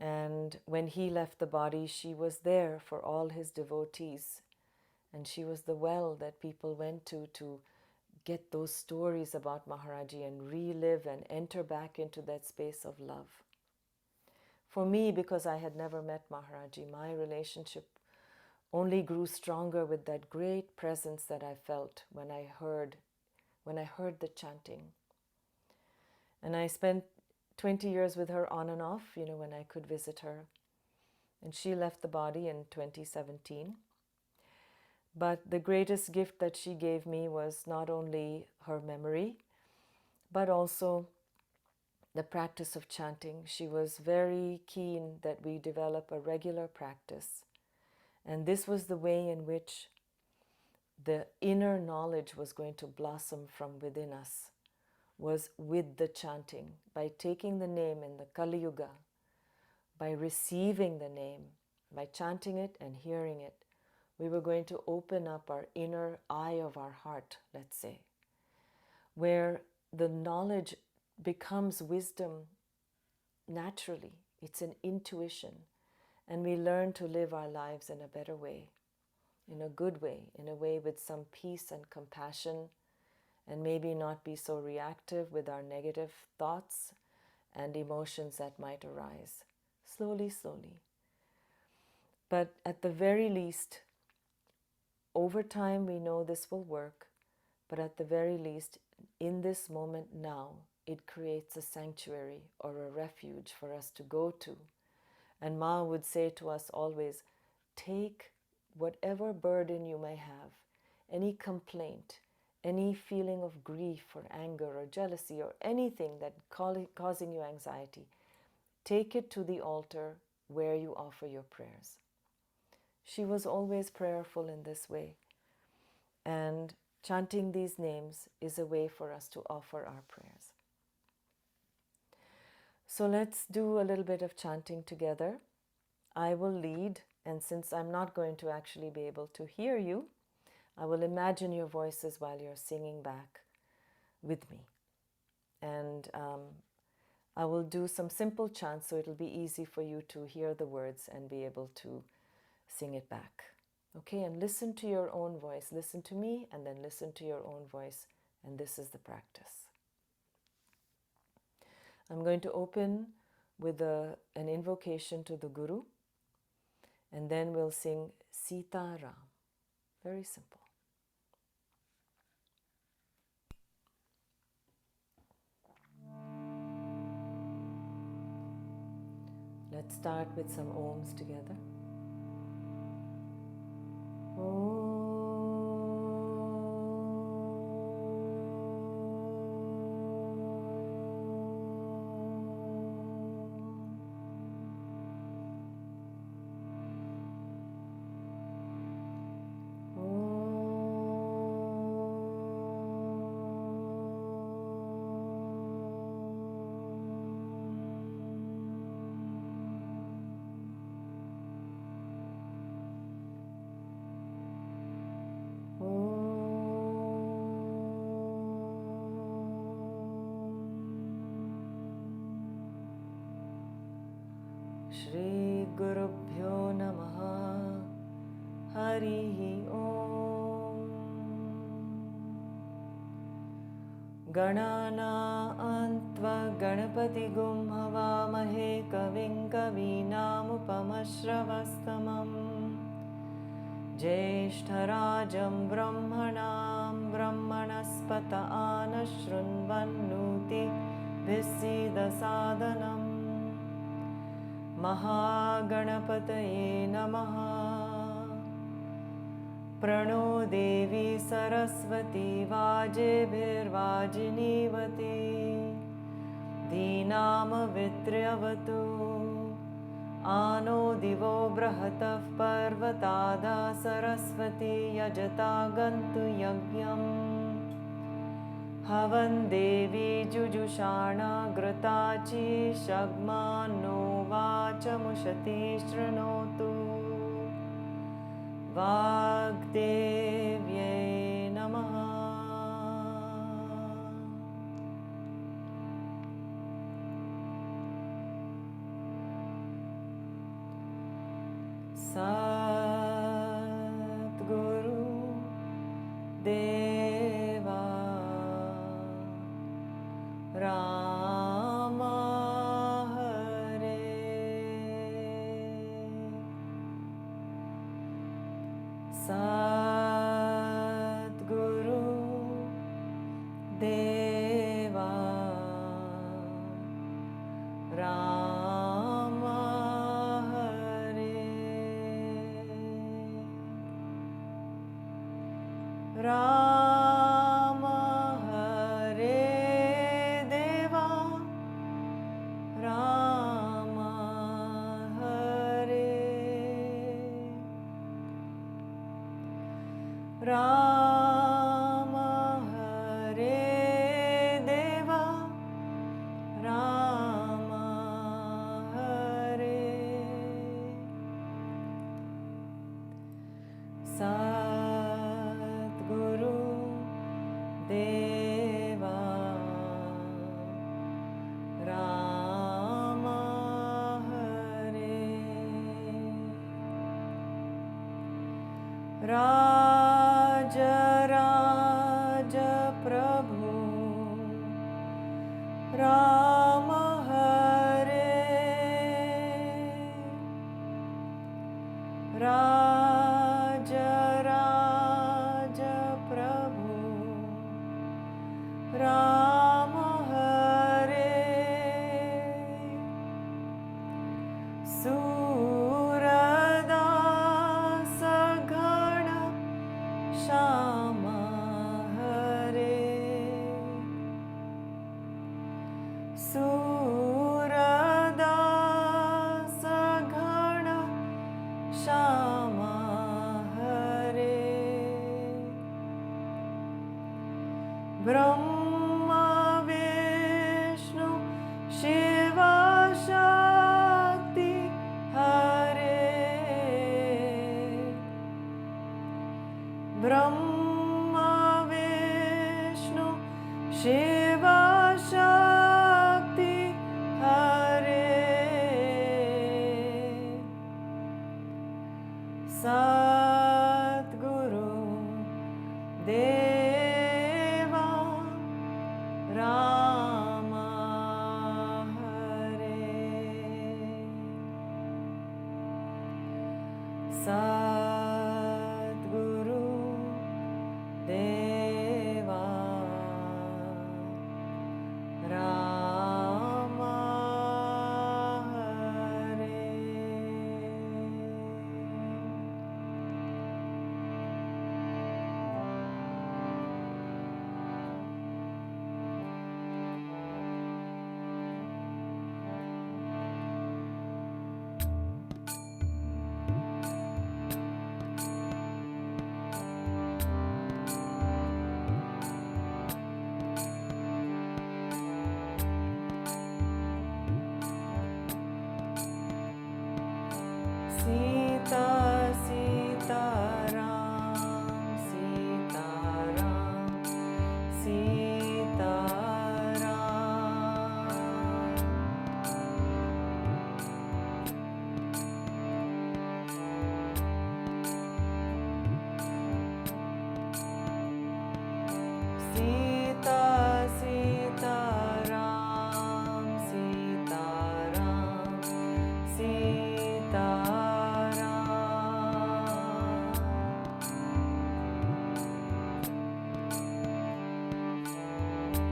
And when he left the body, she was there for all his devotees. And she was the well that people went to get those stories about Maharaji and relive and enter back into that space of love. For me, because I had never met Maharaji, my relationship only grew stronger with that great presence that I felt when I heard the chanting. And I spent 20 years with her on and off, when I could visit her. And she left the body in 2017. But the greatest gift that she gave me was not only her memory, but also the practice of chanting. She was very keen that we develop a regular practice. And this was the way in which the inner knowledge was going to blossom from within us, was with the chanting, by taking the name in the Kali Yuga, by receiving the name, by chanting it and hearing it. We were going to open up our inner eye of our heart, let's say, where the knowledge becomes wisdom naturally. It's an intuition. And we learn to live our lives in a better way, in a good way, in a way with some peace and compassion, and maybe not be so reactive with our negative thoughts and emotions that might arise. Slowly, slowly. But at the very least, over time we know this will work, but at the very least, in this moment now, it creates a sanctuary or a refuge for us to go to. And Ma would say to us always, take whatever burden you may have, any complaint, any feeling of grief or anger or jealousy or anything that causing you anxiety, take it to the altar where you offer your prayers. She was always prayerful in this way. And chanting these names is a way for us to offer our prayers. So let's do a little bit of chanting together. I will lead, and since I'm not going to actually be able to hear you, I will imagine your voices while you're singing back with me. And I will do some simple chants so it'll be easy for you to hear the words and be able to sing it back. Okay, and listen to your own voice. Listen to me and then listen to your own voice, and this is the practice. I'm going to open with an invocation to the Guru, and then we'll sing Sita Ram. Very simple. Let's start with some Oms together. Shri Gurubhyo Namaha Harihi Om Ganana Antva Ganapati Gum Havamahe Kavim Kavinamupamashravastamam Jeshtarajam Brahmanam Brahmanaspata Anashrunvannuti Visida Sadhanam Mahaganapataye Namaha Prano Devi Saraswati Vajebhirvajinivati Dhinam Vitryavatu Ano Divo Brahatav Parvatada Saraswati Yajata Gantu Yagyam Havan Devi Jujushana Gratachi Shagmano Vachamushati Shrinotu Vagdevye Namaha. Satguru Deva Rama Hare Satguru Deva Rama Hare Rama Hare Deva Rama Hare Rama Hare Deva Rama Hare Satguru Deva Rama Hare Raja Raja Prabhu Rama Hare Raja Raja Prabhu Rama Hare, Suradasa Ghana Shama Hare, Suradasa Ghana Shama Hare, Brahma Vishnu Shiva Shakti Hare, Brahma Vishnu Shiva Shakti Hare, Satguru Deva Rama Hare, Satguru Deva Rama Hare. Sita, Sita Ram, Sita Ram, Sita Ram. Sita, Sita Ram, Sita Ram, Sita Ram.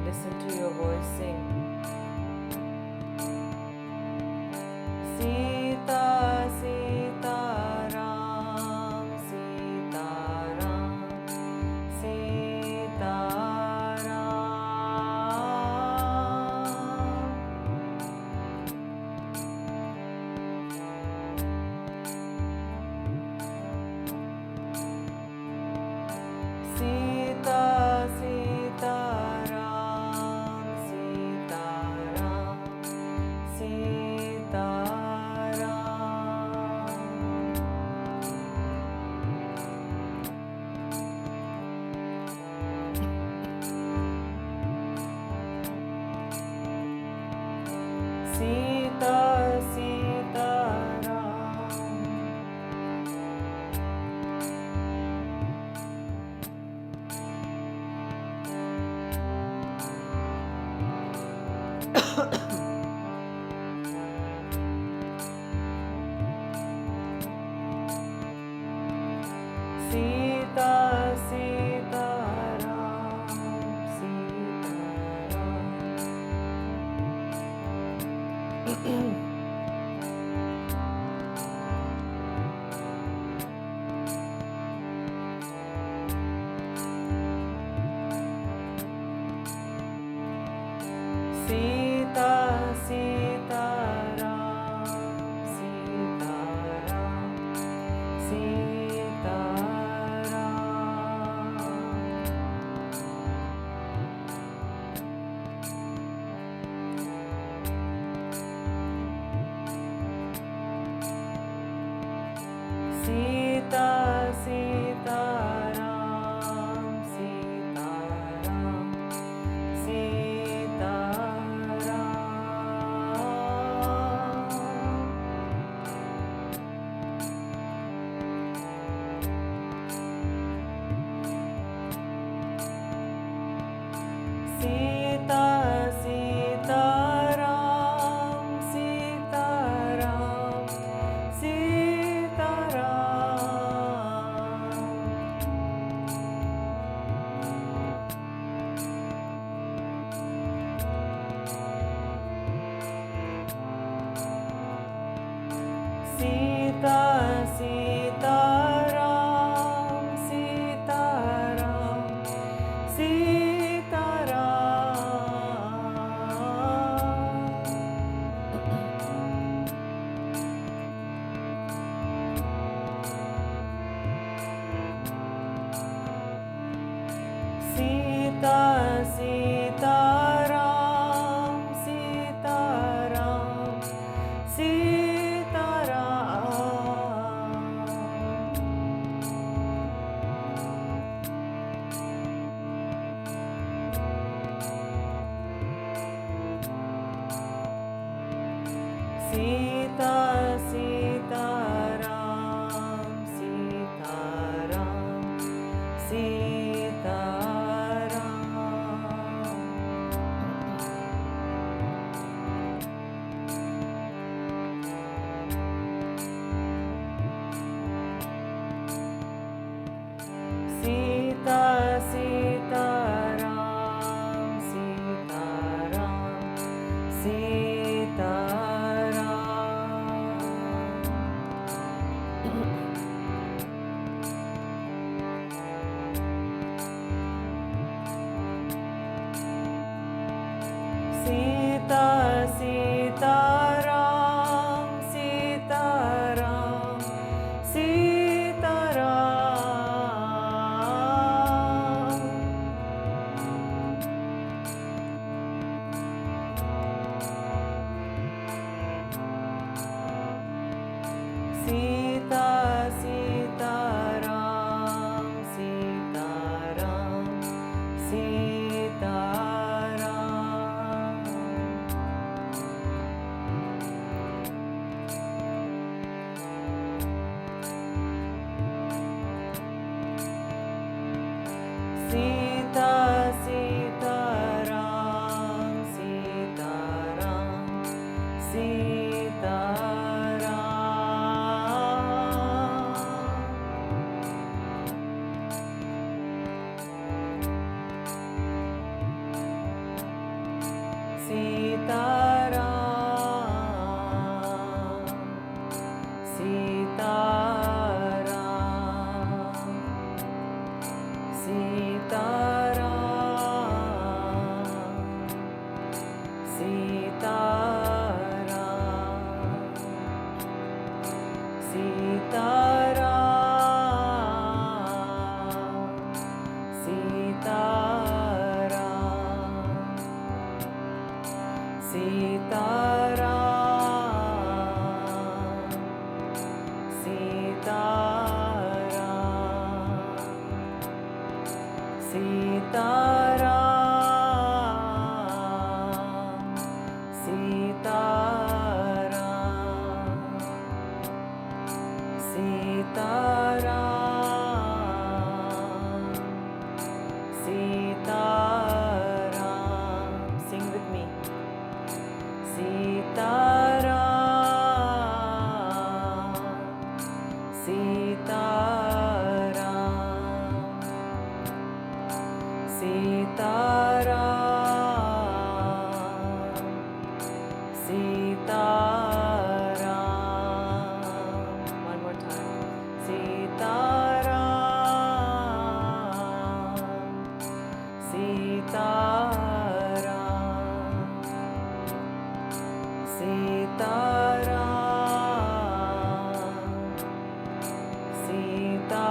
Listen to your voice sing. Sita, Sita Ram, Sita Ram, Sita Ram. Sita, Sita Ram, Sita Ram, Sita Ram. Sita, Sita Ram. Sita, Sita Ram, Sita Ram. Sita, Sita Ram, Sita Ram, Sita Ram. Sita, Sita Ram, Sita Ram, Sita Sitaram, Sitaram, Sitaram. Sita, Sitaram, Sitaram, Sitaram. Sita, Sitaram, Sitaram, Sita, Sitaram, Sitaram, Sitaram. Sita, Sitaram, Sitaram, Sitaram. Sita, Sitaram, Sitaram, Sing with me. Sitaram, Sitaram, Sitaram, Sitaram. One more time. Sitaram, Sitaram, Sitaram, Sitaram.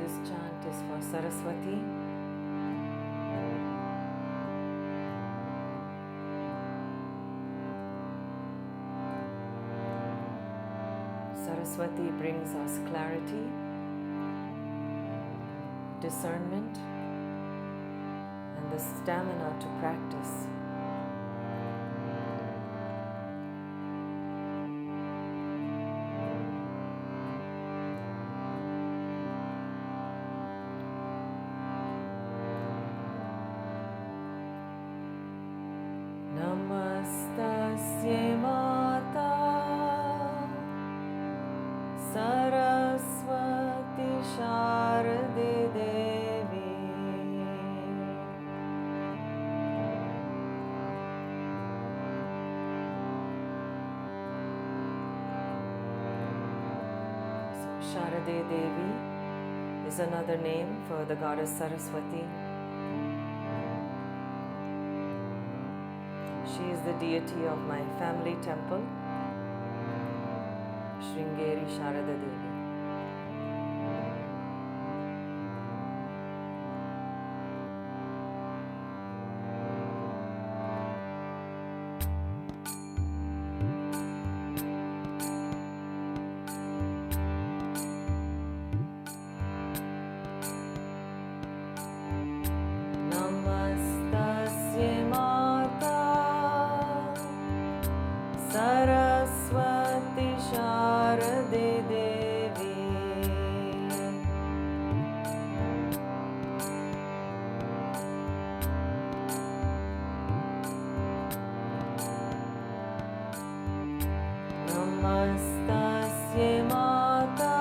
this chant is for Saraswati. Saraswati brings us clarity, discernment, and the stamina to practice. Namastasye Mata Saraswati Sharade Devi. So Sharade Devi is another name for the goddess Saraswati. She is the deity of my family temple, Sringeri Sharada Devi. Namastasye Mata Saraswati Sharade Devi. Namastasye Mata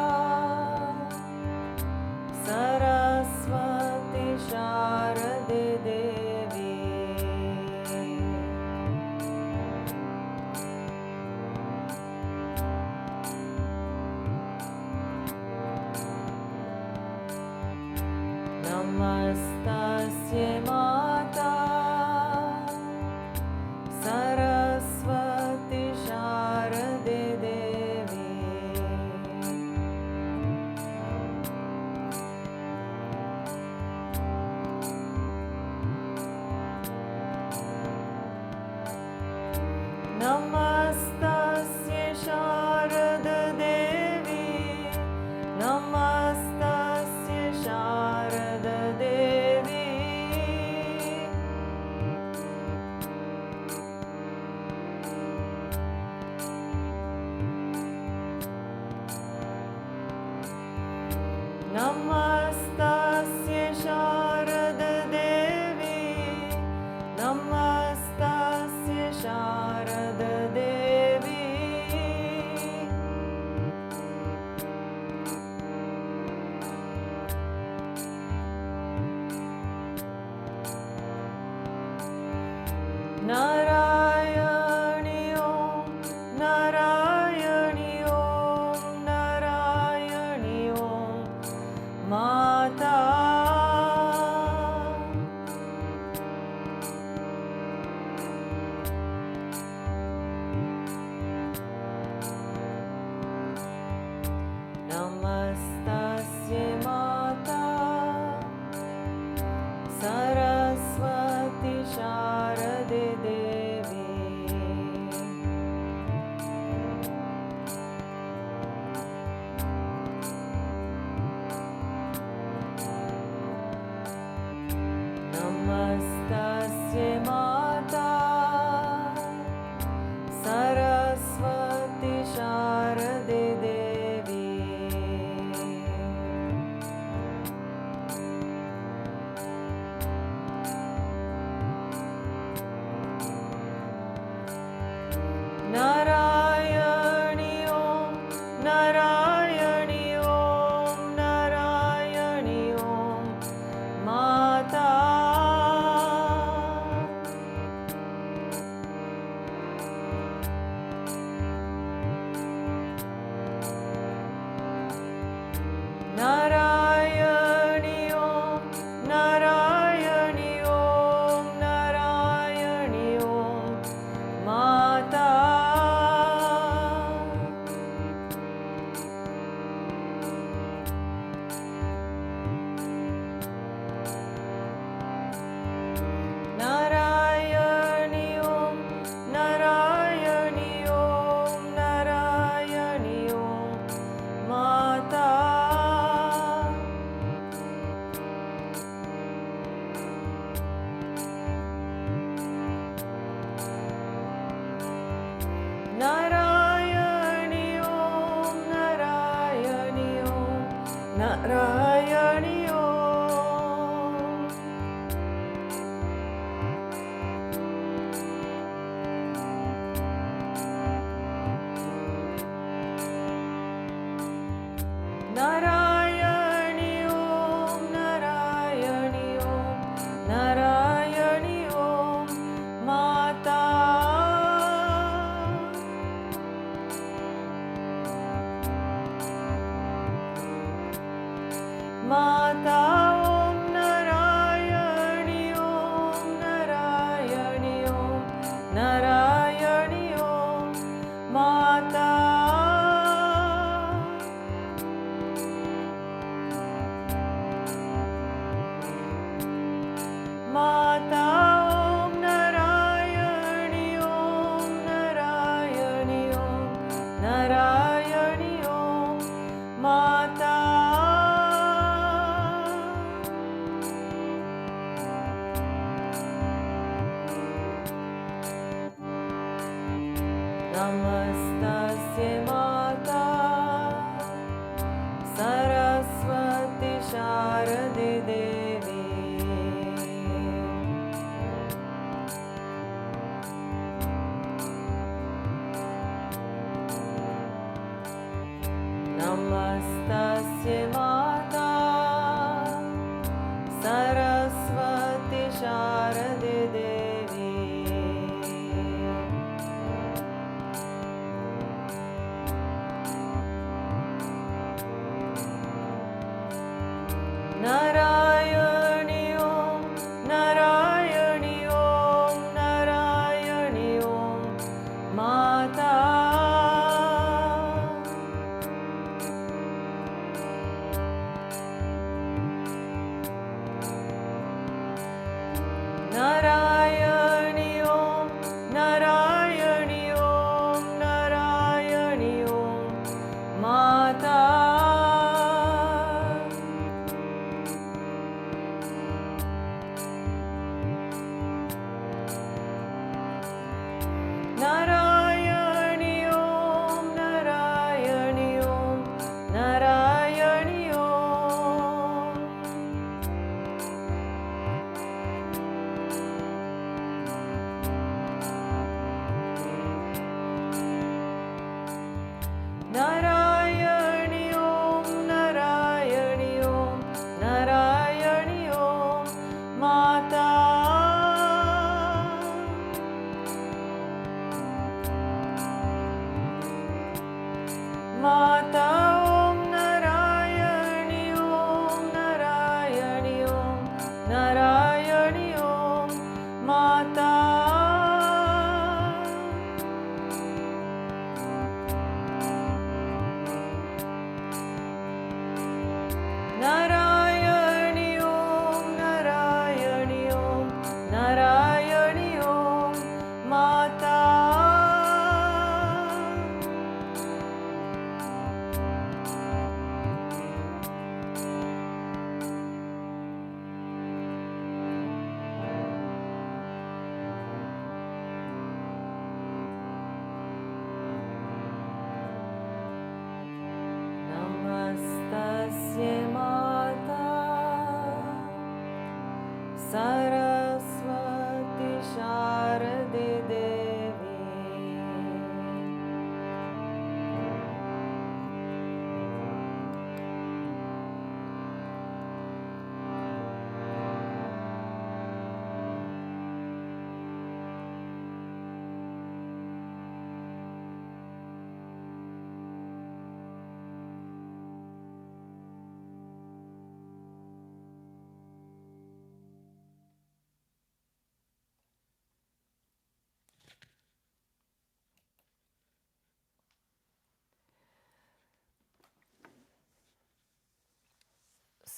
Saraswati Sharade Devi. Namastasye Mata Saraswati Sharade Devi.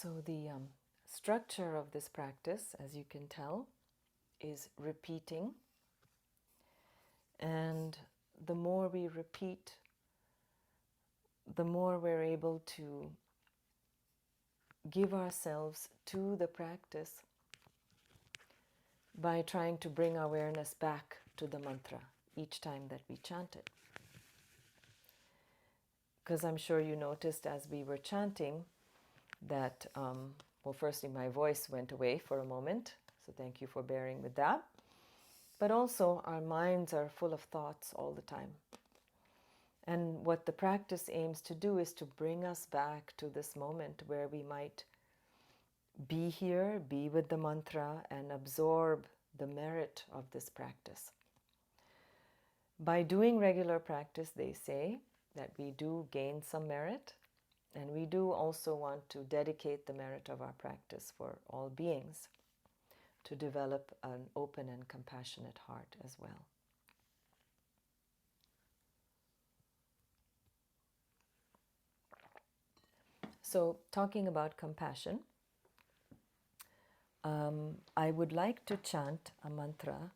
So the structure of this practice, as you can tell, is repeating. And the more we repeat, the more we're able to give ourselves to the practice by trying to bring awareness back to the mantra each time that we chant it. Because I'm sure you noticed as we were chanting, that, well, firstly, my voice went away for a moment, so thank you for bearing with that. But also, our minds are full of thoughts all the time. And what the practice aims to do is to bring us back to this moment where we might be here, be with the mantra, and absorb the merit of this practice. By doing regular practice, they say that we do gain some merit, and we do also want to dedicate the merit of our practice for all beings, to develop an open and compassionate heart as well. So, talking about compassion, I would like to chant a mantra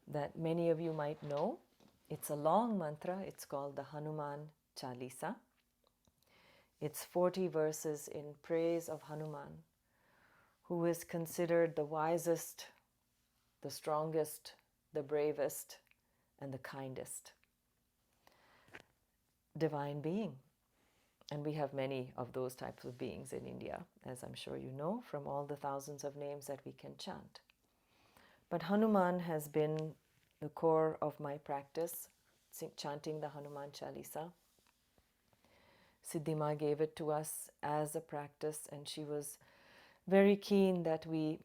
that many of you might know. It's a long mantra. It's called the Hanuman Chalisa. It's 40 verses in praise of Hanuman, who is considered the wisest, the strongest, the bravest, and the kindest divine being. And we have many of those types of beings in India, as I'm sure you know, from all the thousands of names that we can chant. But Hanuman has been the core of my practice, chanting the Hanuman Chalisa. Siddhima gave it to us as a practice, and she was very keen that we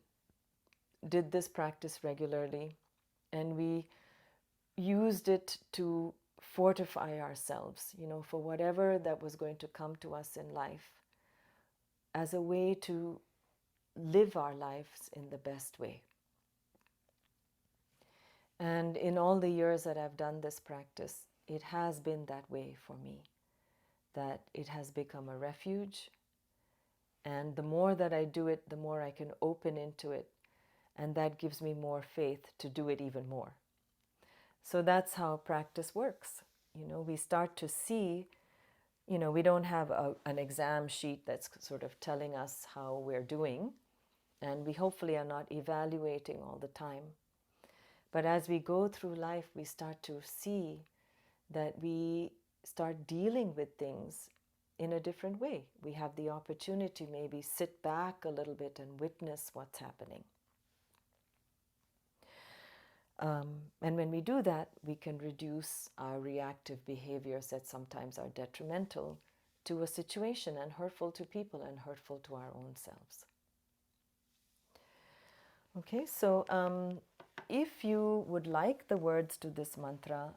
did this practice regularly, and we used it to fortify ourselves, for whatever that was going to come to us in life, as a way to live our lives in the best way. And in all the years that I've done this practice, it has been that way for me, that it has become a refuge. And the more that I do it, the more I can open into it. And that gives me more faith to do it even more. So that's how practice works. We start to see, we don't have an exam sheet that's sort of telling us how we're doing. And we hopefully are not evaluating all the time. But as we go through life, we start to see that we start dealing with things in a different way. We have the opportunity to maybe sit back a little bit and witness what's happening. And when we do that, we can reduce our reactive behaviors that sometimes are detrimental to a situation and hurtful to people and hurtful to our own selves. Okay, so if you would like the words to this mantra,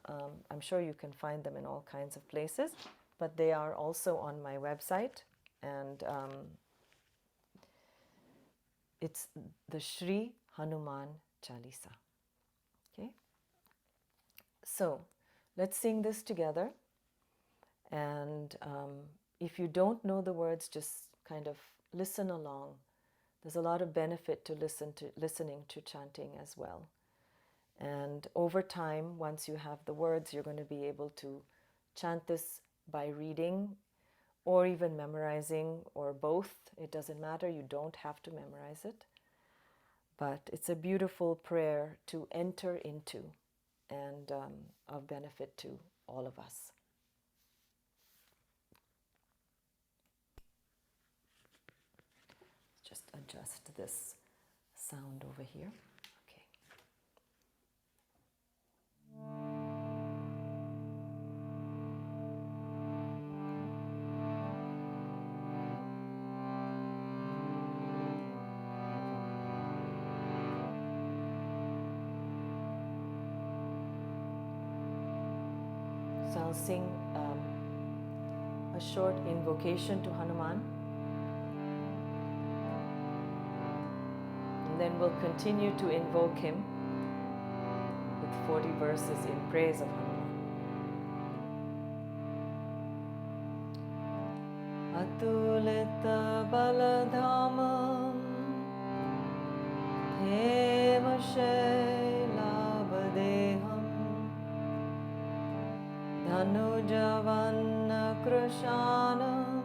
I'm sure you can find them in all kinds of places, but they are also on my website, and it's the Sri Hanuman Chalisa. Okay, so let's sing this together, and if you don't know the words, just kind of listen along. There's a lot of benefit to listening to chanting as well. And over time, once you have the words, you're going to be able to chant this by reading or even memorizing, or both. It doesn't matter. You don't have to memorize it. But it's a beautiful prayer to enter into and of benefit to all of us. Just adjust this sound over here. Okay. So I'll sing a short invocation to Hanuman. And then we'll continue to invoke him with 40 verses in praise of Hanuman. Atulita baladhamam hema shailavadeham dhanujavanna krishanam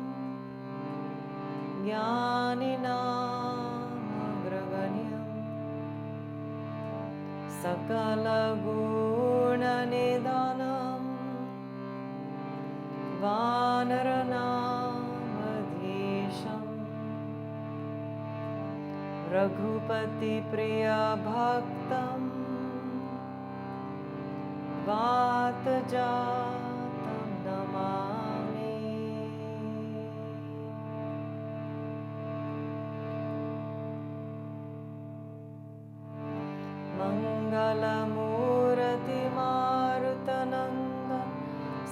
jnaninam agraganyam sakala guna nidhanam vanaranam adhisham Raghupati प्रिय भक्तम वात जातं नमामि। मंगलमूर्ति मारुतनंदन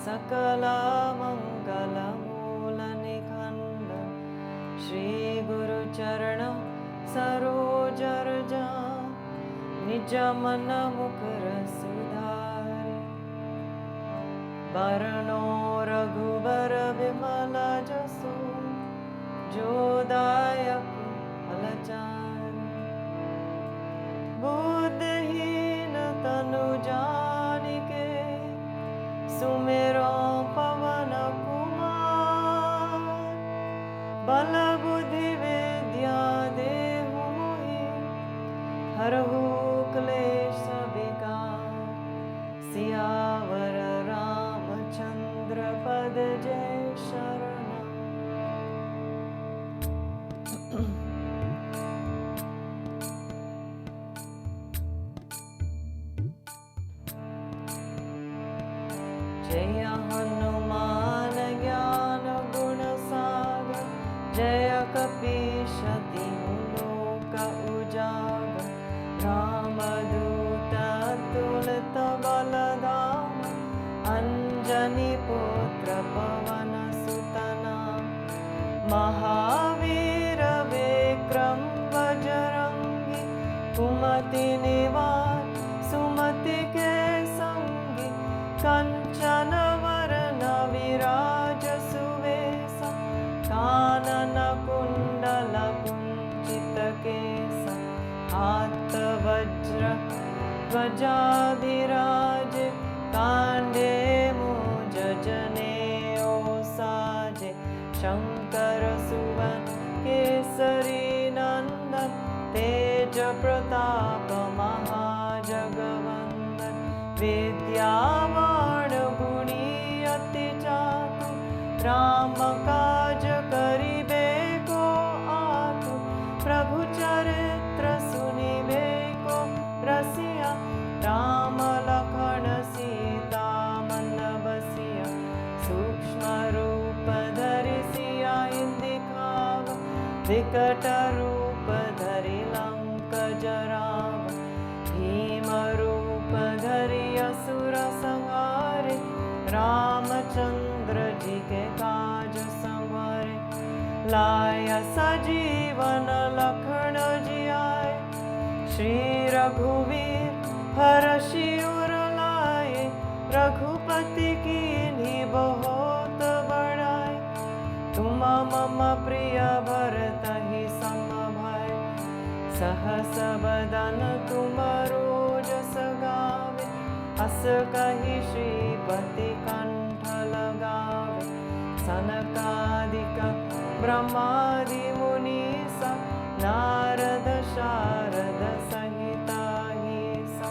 सकल मंगलमूल निखंडन श्री गुरु चरण सरोज रज निज मन मुकुर सुधारि वरणो रघुबर विमल जसो जोदायक फलचारि बुद्धिहीन तनु जानिके सुमिरो पवन कुमार बल बुद्धि विद्या देहु मोहि हरहु क्लेश विकार सियावर रामचंद्र पद जय शरणम। जय हनुमान ज्ञान गुण सागर जय कपीश तिहु लोक उजागर रामदूत अतुलित बलधाम अंजनी पुत्र पवन सुत नाम महावीर विक्रम बजरंगी कुमति निवार सुमति के संगी कंचन वरण विराज सुवेश कानन कुंडल कुंचित केस हाथ वज्र ध्वजा विराज कांडे मूज जनेऊ साजे शंकर सुवन केसरी नंदन तेज प्रताप महाजगवंदन विद्यावान गुणी अति चातुर राम काज करिबे को आतुर प्रभु चरित्र सुनिबे को रसिया राम लखन सीता मन बसिया सूक्ष्म रूप धरि सिया दिखाव विकट रूप धरि लंक जराव भीम रूप धरि असुर संहारे रामचंद्र जी के काज संवारे लाय सजीवन लखन जियाए श्री रघुवीर हरषि उर लाए रघुपति कीन्ही बहुत बड़ाई तुम मम प्रिय भरतहि सम भाई सहस बदन तुम रोजस गावे अस कहि श्रीपति कंठ लगावे सनकादिक ब्रह्मादि मुनीसा नारद शारद सहिता ईसा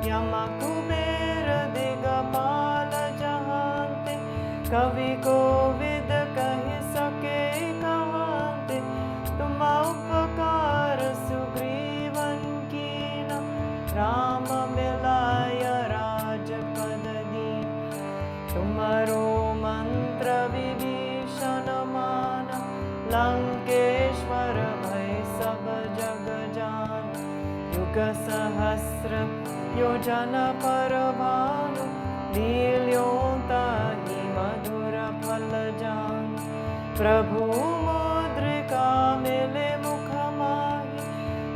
यम कुबेर दिगपाल जहांते कवि कोविद कहि सके कहांते तुम उपकार सुग्रीवन कीना राम मिलाय राजपद दीन तुमरो मंत्र विभीषण माना लंकेश्वर भय सब जग जान युग सहस्र योजन पर भानु लील्योताहि मधुर फल जान प्रभु मुद्रिका मिले मुख माहि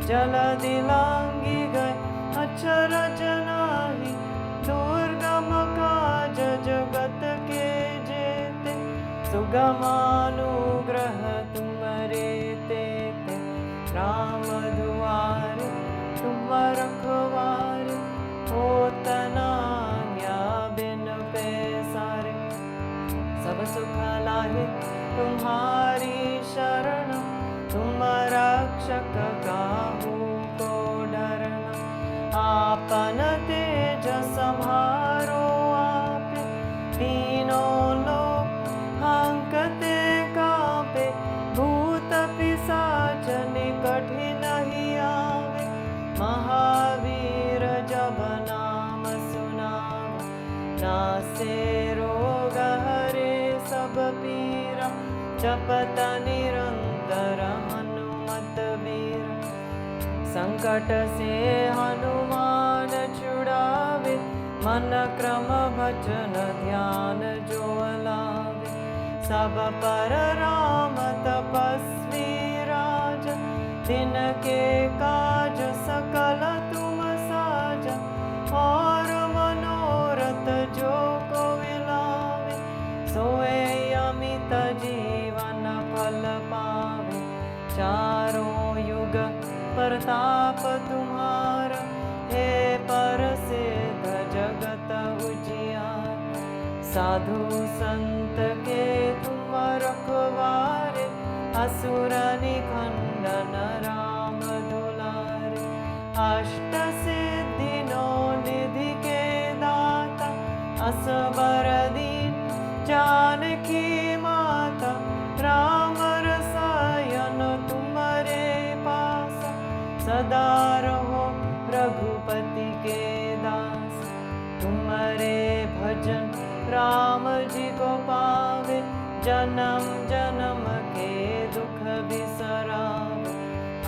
जलधि लांघि गए अचरज नाही दुर्गम काज जगत के जेते सुगमानुग्रह तुम्हारे तेते राम दुआरे तुम रखवारे होत न आज्ञा बिन पैसारे सब सुख लाहे तुम्हारी शरण तुम रक्षक काहू को डरना आपन तेज संहारो आप तीनों लोक हांकते का नासे रोग हरे सब पीरा जपत निरंतर हनुमत बीरा संकट से हनुमान छुड़ावे मन क्रम भजन ध्यान जो लावे सब पर राम तपस्वी राज तिनके काज सकल तुम साजा और मनोरथ जो कोई लावे सोए अमित जीवन फल पावे चारों युग प्रताप तुम्हारा हे प्रसिद्ध जगत उजियार साधु संत के तुम रखवारे असुर निखंडन राम दुलारे अष्ट सिद्धि नौ निधि के दाता असबर दीन जानकी माता राम रसायन तुम्हारे पास सदा रहो रघुपति के दास तुम्हारे भजन राम जी को पावे जन्म जन्म के दुख बिसरावे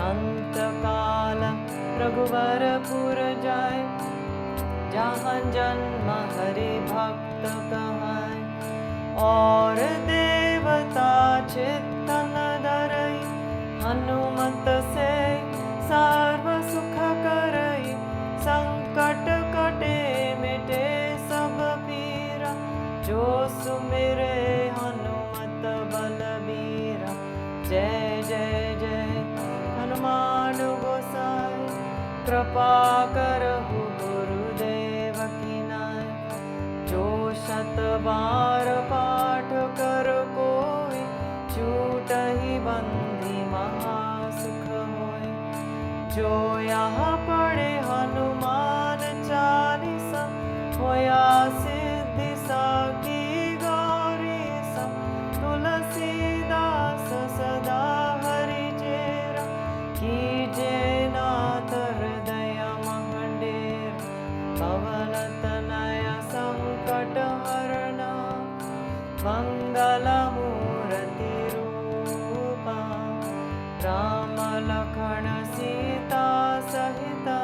अंत काल रघुवरपुर जाए जहाँ जन्म हरि भक्त कहाए और देवता चित्तन धरई हनुमत से सर्व सुख करई संकट कटे मिटे सब पीरा जो सुमिरे हनुमत बलबीरा जय जय जय हनुमान गोसाई कृपा करहु गुरुदेव की नाय जो शत बार पाठ कर कोई छूट ही बंदी महासुख होय जो यहाँ पढ़े हनुमान चालीसा होया सिद्धि साकी गौरी सा तुलसीदास सदा हरि चेरा कीजे नाथ हृदय मंडेर पवन तनय संकट हरना मंगल मूर्ति रूपा राम लखन सीता सहिता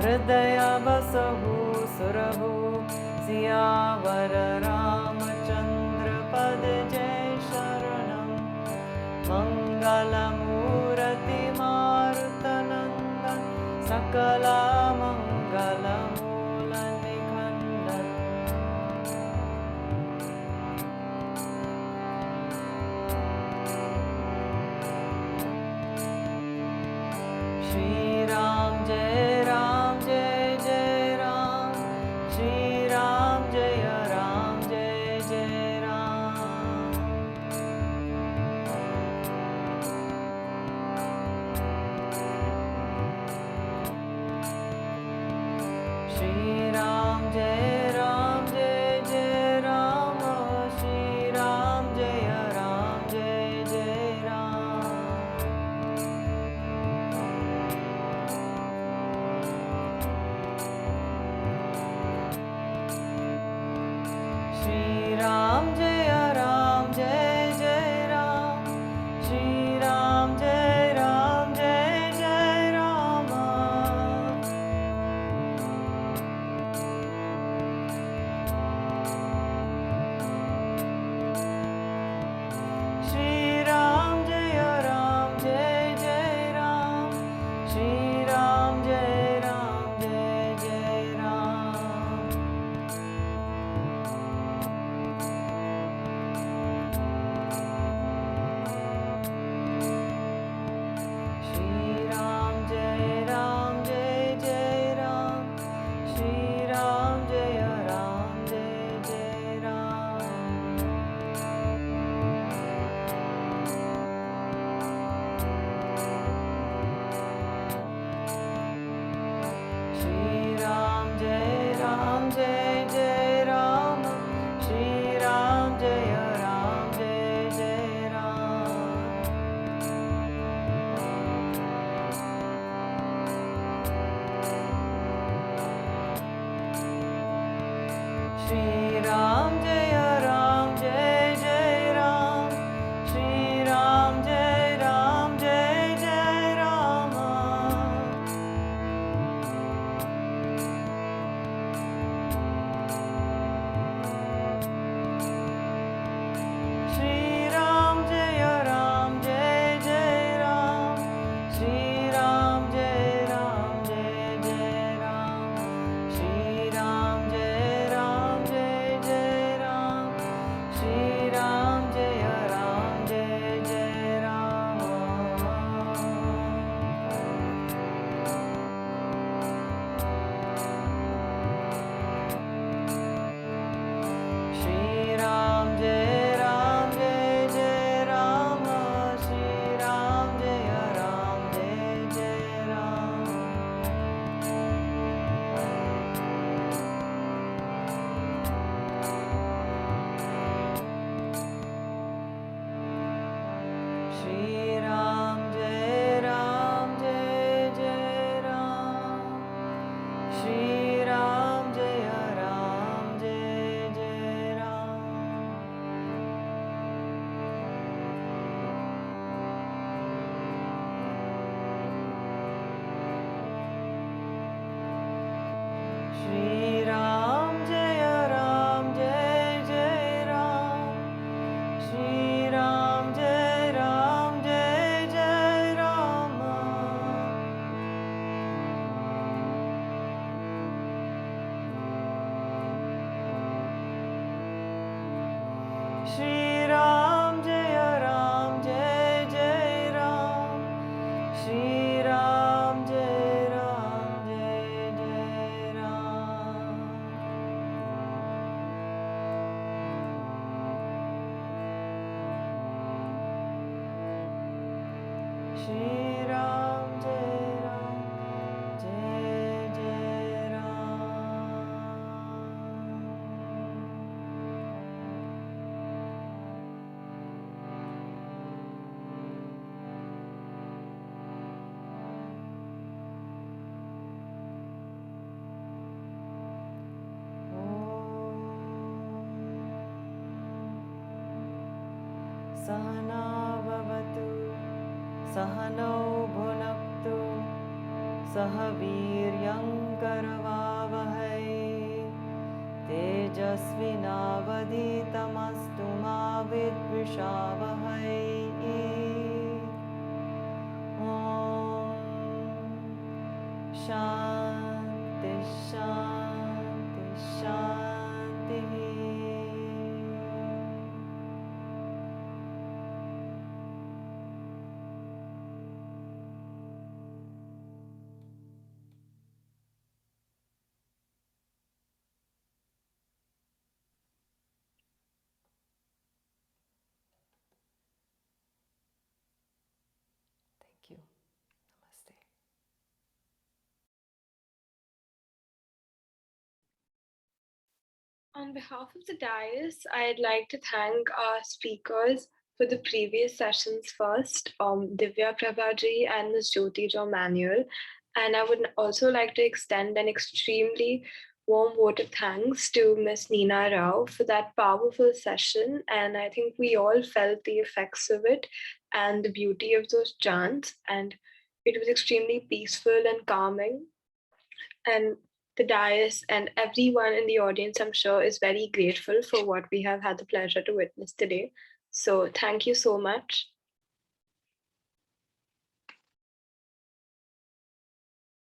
हृदय बसहु सुरभु सियावर रामचंद्र पद जय शरणम मंगल मूर्ति मारुतनंदन सकला मंगल मूल निखंडन श्री राम जय जय राम श्री राम जय जय राम श्री राम जय जय राम श्री राम जय जय राम श्री राम जय जय राम श्री राम जय जय राम श्री राम जय जय राम श्री राम जय जय Ram Shri Ram Jaya Ram Jai Jai Ram, Shri Ram Jai Jai Rama. Shri Ram Jaya Ram Jai Jai Ram, Shri Ram Jai Jai Ram, Shri Ram Jai Jai Ram, Shri Ram Jaya Jai Jai Rama. Shri Ram Jai Jai Rama, Shri Ram Jai Jai Ram. Shri Ram Jai Jai Ram, Shri Ram Jai Jai Ram. Shri Ram Jai Jai Ram, Shri Ram Jai Jai Rama. Shri Ram Jai Jai Ram, Shri Ram Jai Jai Ram. Shri Ram Jai Jai Ram. Sahana bhavatu, Sahano bhunaktu, Sahaviryam karavavahai, Tejasvinavaditamastu ma vidvishavahai. Om Shanti Shanti Shanti. Thank you. Namaste. On behalf of the Dais, I'd like to thank our speakers for the previous sessions first, Divya Prabhaji and Ms. Jyoti Manuel. And I would also like to extend an extremely warm vote of thanks to Ms. Nina Rao for that powerful session. And I think we all felt the effects of it and the beauty of those chants. And it was extremely peaceful and calming. And the dais and everyone in the audience, I'm sure, is very grateful for what we have had the pleasure to witness today. So thank you so much.